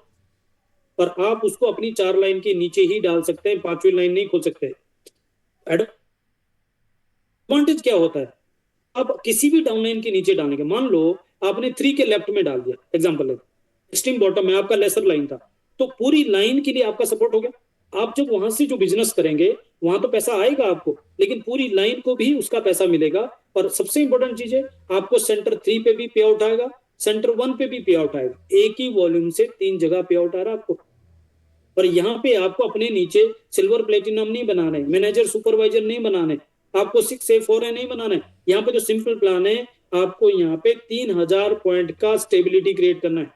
S1: और आप उसको अपनी 4 लाइन के नीचे ही डाल सकते हैं, 5वीं लाइन नहीं खोल सकते। एडवांटेज क्या होता है? आप किसी भी डाउनलाइन के नीचे डालेंगे, मान लो आपने 3 के लेफ्ट में डाल दिया, एग्जाम्पल है, एक्सट्रीम बॉटम में आपका लेसर लाइन था, तो पूरी लाइन के लिए आपका सपोर्ट हो गया। आप जब वहां से जो बिजनेस करेंगे वहां तो पैसा आएगा आपको, लेकिन पूरी लाइन को भी उसका पैसा मिलेगा। और सबसे इंपॉर्टेंट चीज है, आपको सेंटर 3 पे भी पे आउट आएगा, सेंटर 1 पे भी पे आउट आएगा। एक ही वॉल्यूम से 3 जगह पे आउट आ रहा है आपको। और यहाँ पे आपको अपने नीचे सिल्वर प्लेटिनम नहीं बनाना है, मैनेजर सुपरवाइजर नहीं बनाना है, आपको 6A 4A नहीं बनाना है। यहाँ पे जो सिंपल प्लान है, आपको यहाँ पे 3000 पॉइंट का स्टेबिलिटी क्रिएट करना है।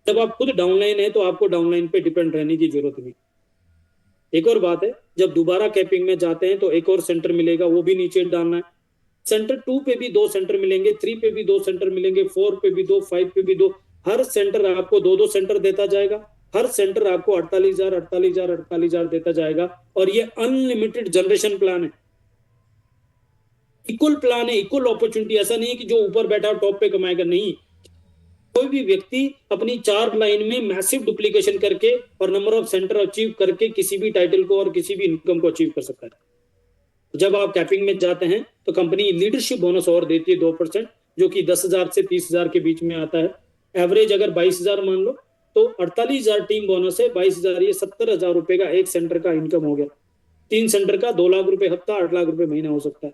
S1: जब आप खुद डाउनलाइन है तो आपको डाउनलाइन पे डिपेंड रहने की जरूरत नहीं। एक और बात है, जब दोबारा कैपिंग में जाते हैं तो एक और सेंटर मिलेगा, वो भी नीचे डालना है। सेंटर 2 पे भी 2 सेंटर मिलेंगे, 3 पे भी 2 सेंटर मिलेंगे, 4 पे भी 2, 5 पे भी 2। हर सेंटर आपको 2-2 सेंटर देता जाएगा। हर सेंटर आपको 48,000 48,000 48,000 देता जाएगा। और ये अनलिमिटेड जनरेशन प्लान है, इक्वल प्लान है, इक्वल अपॉर्चुनिटी। ऐसा नहीं है कि जो ऊपर बैठा टॉप पे कमाएगा, नहीं। कोई भी व्यक्ति अपनी 4 लाइन में मैसिव डुप्लीकेशन करके और नंबर ऑफ सेंटर अचीव करके किसी भी टाइटल को और किसी भी इनकम को अचीव कर सकता है। जब आप कैपिंग में जाते हैं तो कंपनी लीडरशिप बोनस और देती है 2%, जो कि 10,000 से 30,000 के बीच में आता है। एवरेज अगर 22,000 मान लो तो 48,000 टीम बोनस है, 22,000 ये 70,000 रुपए का एक सेंटर का इनकम हो गया। 3 सेंटर का 2 लाख रुपए हफ्ता, 8 लाख रुपए महीना हो सकता है।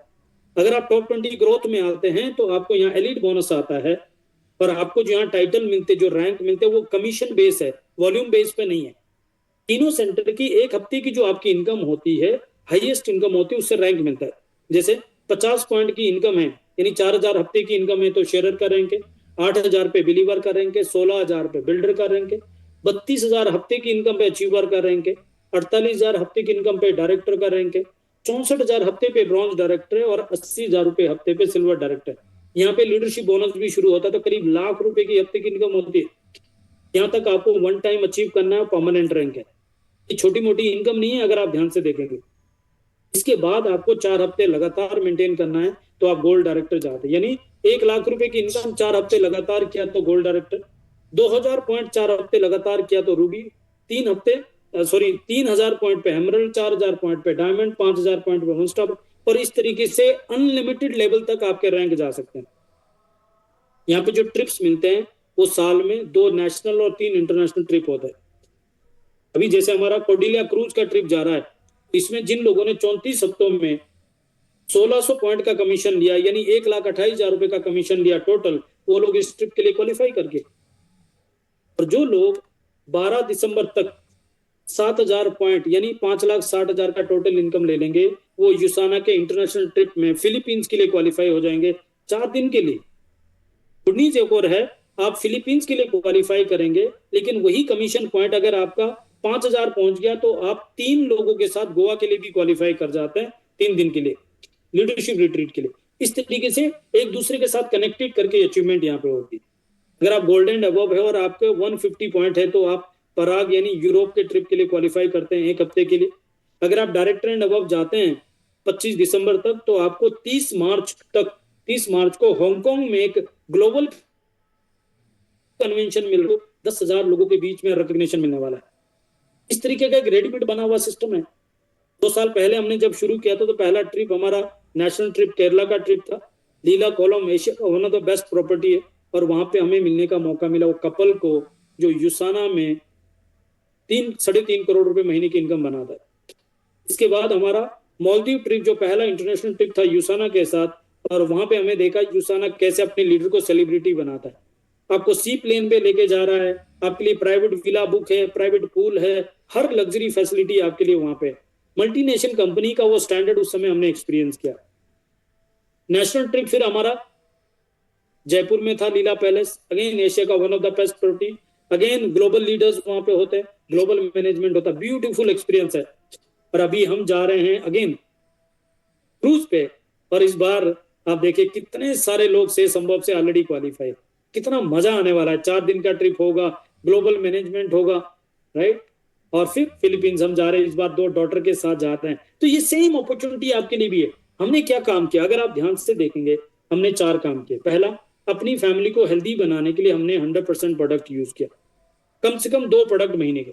S1: अगर आप टॉप 20 ग्रोथ में आते हैं तो आपको यहाँ एलिट बोनस आता है, और आपको जो यहाँ टाइटल मिलते, जो रैंक मिलते, वो कमीशन बेस है, वॉल्यूम बेस पे नहीं है। तीनों सेंटर की एक हफ्ते की जो आपकी इनकम होती है, हाईएस्ट इनकम होती है, उससे रैंक मिलता है। जैसे 50 पॉइंट की इनकम है, यानी 4,000 हफ्ते की इनकम है, तो शेयरर का रैंक है। 8,000 पे बिलीवर का रैंक है, 16,000 पे बिल्डर का रैंक है, 32,000 हफ्ते की इनकम पे अचीवर का रैंक है, 48,000 हफ्ते की इनकम पे डायरेक्टर का रैंक है, 64,000 हफ्ते पे ब्रॉन्ज डायरेक्टर है, और 80,000 रुपए हफ्ते पे सिल्वर डायरेक्टर। यहाँ पे लीडरशिप बोनस भी शुरू होता है, तो करीब लाख रुपए की हफ्ते की इनकम होती है। यहाँ तक आपको वन टाइम अचीव करना है, परमानेंट रैंक है। ये छोटी मोटी इनकम नहीं है अगर आप ध्यान से देखेंगे। इसके बाद आपको 4 हफ्ते लगातार मेंटेन करना है, तो आप गोल्ड डायरेक्टर जाते हैं। यानी 1 लाख रुपए की इनकम 4 हफ्ते लगातार किया तो गोल्ड डायरेक्टर, 2,000 पॉइंट 4 हफ्ते लगातार किया तो रूबी, 3,000 पॉइंट पे एमरल्ड, 4,000 पॉइंट पे डायमंड, 5,000 पॉइंट पे वन स्टॉप। और इस तरीके से अनलिमिटेड लेवल तक आपके रैंक जा सकते हैं। यहाँ पे जो ट्रिप्स मिलते हैं वो साल में 2 नेशनल और 3 इंटरनेशनल ट्रिप होता है। अभी जैसे हमारा कोर्डिलिया क्रूज का ट्रिप जा रहा है, इसमें जिन लोगों ने 34 हफ्तों में 1,600 पॉइंट का कमीशन लिया, यानी 1,28,000 रुपए का कमीशन लिया टोटल, वो लोग इस ट्रिप के लिए क्वालिफाई करके। और जो लोग 12 दिसंबर तक 7,000 पॉइंट यानी 5,60,000 का टोटल इनकम ले लेंगे, वो यूसाना के इंटरनेशनल ट्रिप में फिलीपींस के लिए क्वालिफाई हो जाएंगे 4 दिन के लिए। गुड न्यूज एक और है, आप फिलीपींस के लिए क्वालिफाई करेंगे, लेकिन वही कमीशन पॉइंट अगर आपका 5,000 पहुंच गया तो आप 3 लोगों के साथ गोवा के लिए भी क्वालिफाई कर जाते हैं 3 दिन के लिए, लीडरशिप रिट्रीट के लिए। इस तरीके से एक दूसरे के साथ कनेक्टेड करके अचीवमेंट यहाँ पे होती है। अगर आप गोल्डन अबव है और आपके 150 पॉइंट है तो आप पराग यानी यूरोप के ट्रिप के लिए क्वालिफाई करते हैं 1 हफ्ते के लिए। अगर आप डायरेक्टर एंड अबव जाते हैं 25 दिसंबर तक, तो आपको 30 मार्च को हांगकांग में एक ग्लोबल कन्वेंशन मिल रहा है, 10,000 लोगों के बीच में रिकॉग्निशन मिलने वाला है। इस तरीके का एक रेडीमेड बना हुआ सिस्टम है। 2 साल पहले हमने जब शुरू किया था तो पहला ट्रिप हमारा नेशनल ट्रिप केरला का ट्रिप था। लीला कोलम एशिया का one of the best property है, और वहां पे हमें मिलने का मौका मिला वो कपल को जो यूसाना में 3-3.5 करोड़ रुपए महीने की इनकम बनाता है। इसके बाद हमारा मालदीव ट्रिप जो पहला इंटरनेशनल ट्रिप था यूसाना के साथ, और वहां पे हमें देखा यूसाना कैसे अपने लीडर को सेलिब्रिटी बनाता है। आपको सी प्लेन पे लेके जा रहा है, आपके लिए प्राइवेट विला बुक है, प्राइवेट पूल है, हर लग्जरी फैसिलिटी आपके लिए वहां पे। मल्टीनेशनल कंपनी का वो स्टैंडर्ड उस समय हमने एक्सपीरियंस किया। नेशनल ट्रिप फिर हमारा जयपुर में था, लीला पैलेस, अगेन एशिया का one of the best property, again global leaders वहां पे होते हैं, ग्लोबल मैनेजमेंट होता है, ब्यूटीफुल एक्सपीरियंस है। और अभी हम जा रहे हैं अगेन क्रूज पे, और इस बार आप देखिए कितने सारे लोग से संभव से ऑलरेडी क्वालिफाई, कितना मजा आने वाला है। 4 दिन का ट्रिप होगा, ग्लोबल मैनेजमेंट होगा, राइट। और फिर फिलीपींस हम जा रहे हैं, इस बार 2 डॉटर के साथ जाते हैं। तो ये सेम अपॉर्चुनिटी आपके लिए भी है। हमने क्या काम किया, अगर आप ध्यान से देखेंगे, हमने 4 काम किए। पहला, अपनी फैमिली को हेल्दी बनाने के लिए हमने 100% प्रोडक्ट यूज किया, कम से कम 2 प्रोडक्ट महीने के।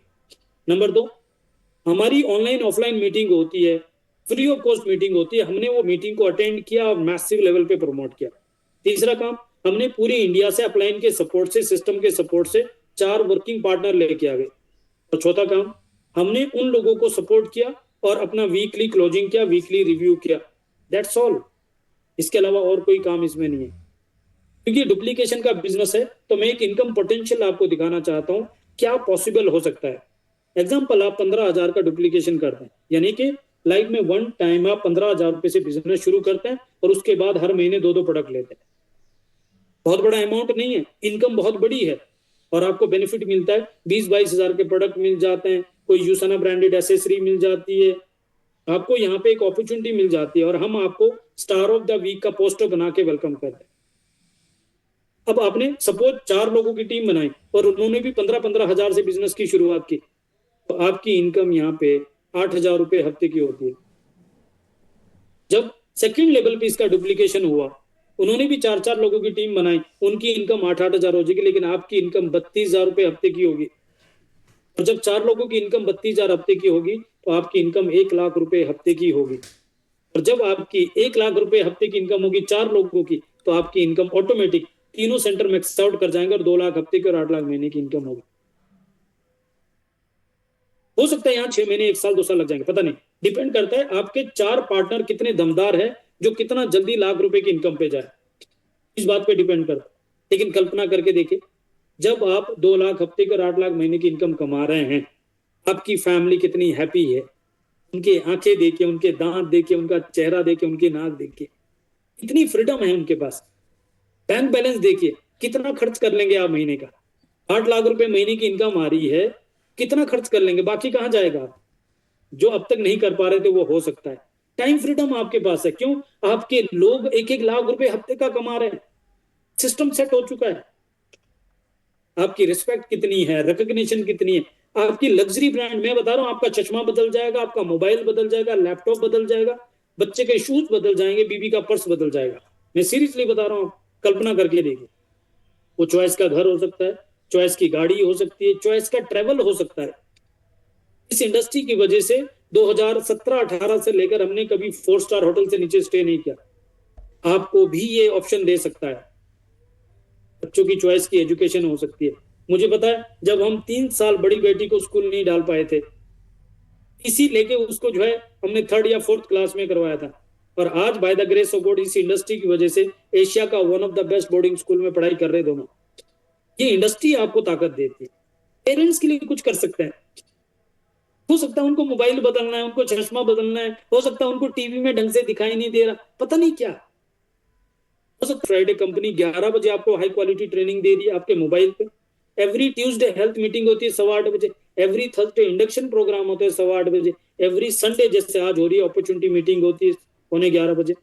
S1: नंबर 2, हमारी ऑनलाइन ऑफलाइन मीटिंग होती है, फ्री ऑफ कॉस्ट मीटिंग होती है, हमने वो मीटिंग को अटेंड किया और मैसिव लेवल पे प्रमोट किया। तीसरा काम, हमने पूरी इंडिया से अपलाइन के सपोर्ट से, सिस्टम के सपोर्ट से 4 वर्किंग पार्टनर लेके आ गए। और चौथा काम, हमने उन लोगों को सपोर्ट किया और अपना वीकली क्लोजिंग किया, वीकली रिव्यू किया। That's all. इसके अलावा और कोई काम इसमें नहीं है। क्योंकि डुप्लीकेशन का बिजनेस है, तो मैं एक इनकम पोटेंशियल आपको दिखाना चाहता हूं, क्या पॉसिबल हो सकता है। एग्जाम्पल, आप 15,000 का डुप्लीकेशन करते हैं, यानी कि लाइफ में वन टाइम आप 15,000 रुपए से बिजनेस शुरू करते हैं और उसके बाद हर महीने 2-2 प्रोडक्ट लेते हैं। बहुत बड़ा अमाउंट नहीं है, इनकम बहुत बड़ी है और आपको बेनिफिट मिलता है। 20-22 हजार के प्रोडक्ट मिल जाते हैं, कोई यूसाना ब्रांडेड एसेसरी मिल जाती है, आपको यहाँ पे एक अपॉर्चुनिटी मिल जाती है और हम आपको स्टार ऑफ द वीक का पोस्टर बना के वेलकम करते हैं। अब आपने सपोज 4 लोगों की टीम बनाई और उन्होंने भी 15-15 हजार से बिजनेस की शुरुआत की, तो आपकी इनकम यहाँ पे 8,000 रुपए हफ्ते की होती है। जब सेकंड लेवल पे इसका डुप्लीकेशन हुआ, उन्होंने भी 4-4 लोगों की टीम बनाई, उनकी इनकम 8-8 हजार हो जाएगी, लेकिन आपकी इनकम 32,000 रुपए हफ्ते की होगी। और जब 4 लोगों की इनकम 32,000 हफ्ते की होगी, तो आपकी इनकम 1 लाख रुपए हफ्ते की होगी। और जब आपकी 1 लाख रुपए हफ्ते की इनकम होगी 4 लोगों की, तो आपकी इनकम ऑटोमेटिक तीनों सेंटर मैक्स आउट कर जाएंगे और 2 लाख हफ्ते की और 8 लाख महीने की इनकम होगी। हो सकता है यहाँ 6 महीने, 1 साल, 2 साल लग जाएंगे, पता नहीं, डिपेंड करता है आपके 4 पार्टनर कितने दमदार है, जो कितना जल्दी लाख रुपए की इनकम पे जाए, इस बात पे डिपेंड करता है। लेकिन कल्पना करके देखिए, जब आप 2 लाख हफ्ते की और 8 लाख महीने की इनकम कमा रहे हैं, आपकी फैमिली कितनी हैप्पी है, उनके आंखें देखिए, उनके दांत देखिए, उनका चेहरा देखिए, उनकी नाक देखिए, इतनी फ्रीडम है उनके पास। बैंक बैलेंस देखिए, कितना खर्च कर लेंगे आप महीने का। 8 लाख रुपए महीने की इनकम आ रही है, कितना खर्च कर लेंगे, बाकी कहां जाएगा आप? जो अब तक नहीं कर पा रहे थे वो हो सकता है। टाइम फ्रीडम आपके पास है, क्यों? आपके लोग 1-1 लाख रुपए हफ्ते का कमा रहे हैं, सिस्टम सेट हो चुका है। आपकी रिस्पेक्ट कितनी है, रिकॉग्निशन कितनी है, आपकी लग्जरी ब्रांड, मैं बता रहा हूं, आपका चश्मा बदल जाएगा, आपका मोबाइल बदल जाएगा, लैपटॉप बदल जाएगा, बच्चे के शूज बदल जाएंगे, बीबी का पर्स बदल जाएगा। मैं सीरियसली बता रहा हूं, कल्पना करके देखिए। वो चॉइस का घर हो सकता है, चॉइस की गाड़ी हो सकती है, चॉइस का ट्रेवल हो सकता है। इस इंडस्ट्री की वजह से 2017-18 से लेकर हमने कभी 4 स्टार होटल से नीचे स्टे नहीं किया। आपको भी ये ऑप्शन दे सकता है। बच्चों की चॉइस की एजुकेशन हो सकती है। मुझे पता है, जब हम 3 साल बड़ी बेटी को स्कूल नहीं डाल पाए थे, इसी लेके उसको जो है हमने 3rd या 4th क्लास में करवाया था, और आज by the grace of God इस इंडस्ट्री की वजह से एशिया का one of the best boarding school में पढ़ाई कर रहे दोनों। ये इंडस्ट्री आपको ताकत देती है। पेरेंट्स के लिए कुछ कर सकते हैं। हो सकता है उनको मोबाइल बदलना है, उनको चश्मा बदलना है, हो सकता है उनको टीवी में ढंग से दिखाई नहीं दे रहा, पता नहीं क्या हो सकता। फ्राइडे कंपनी 11 बजे आपको हाई क्वालिटी ट्रेनिंग दे रही है आपके मोबाइल पे। एवरी ट्यूसडे हेल्थ मीटिंग होती है 8:15 बजे, एवरी थर्सडे इंडक्शन प्रोग्राम होते हैं 8:15 बजे, एवरी संडे जैसे आज हो रही है अपॉर्चुनिटी मीटिंग होती है 11:15 बजे।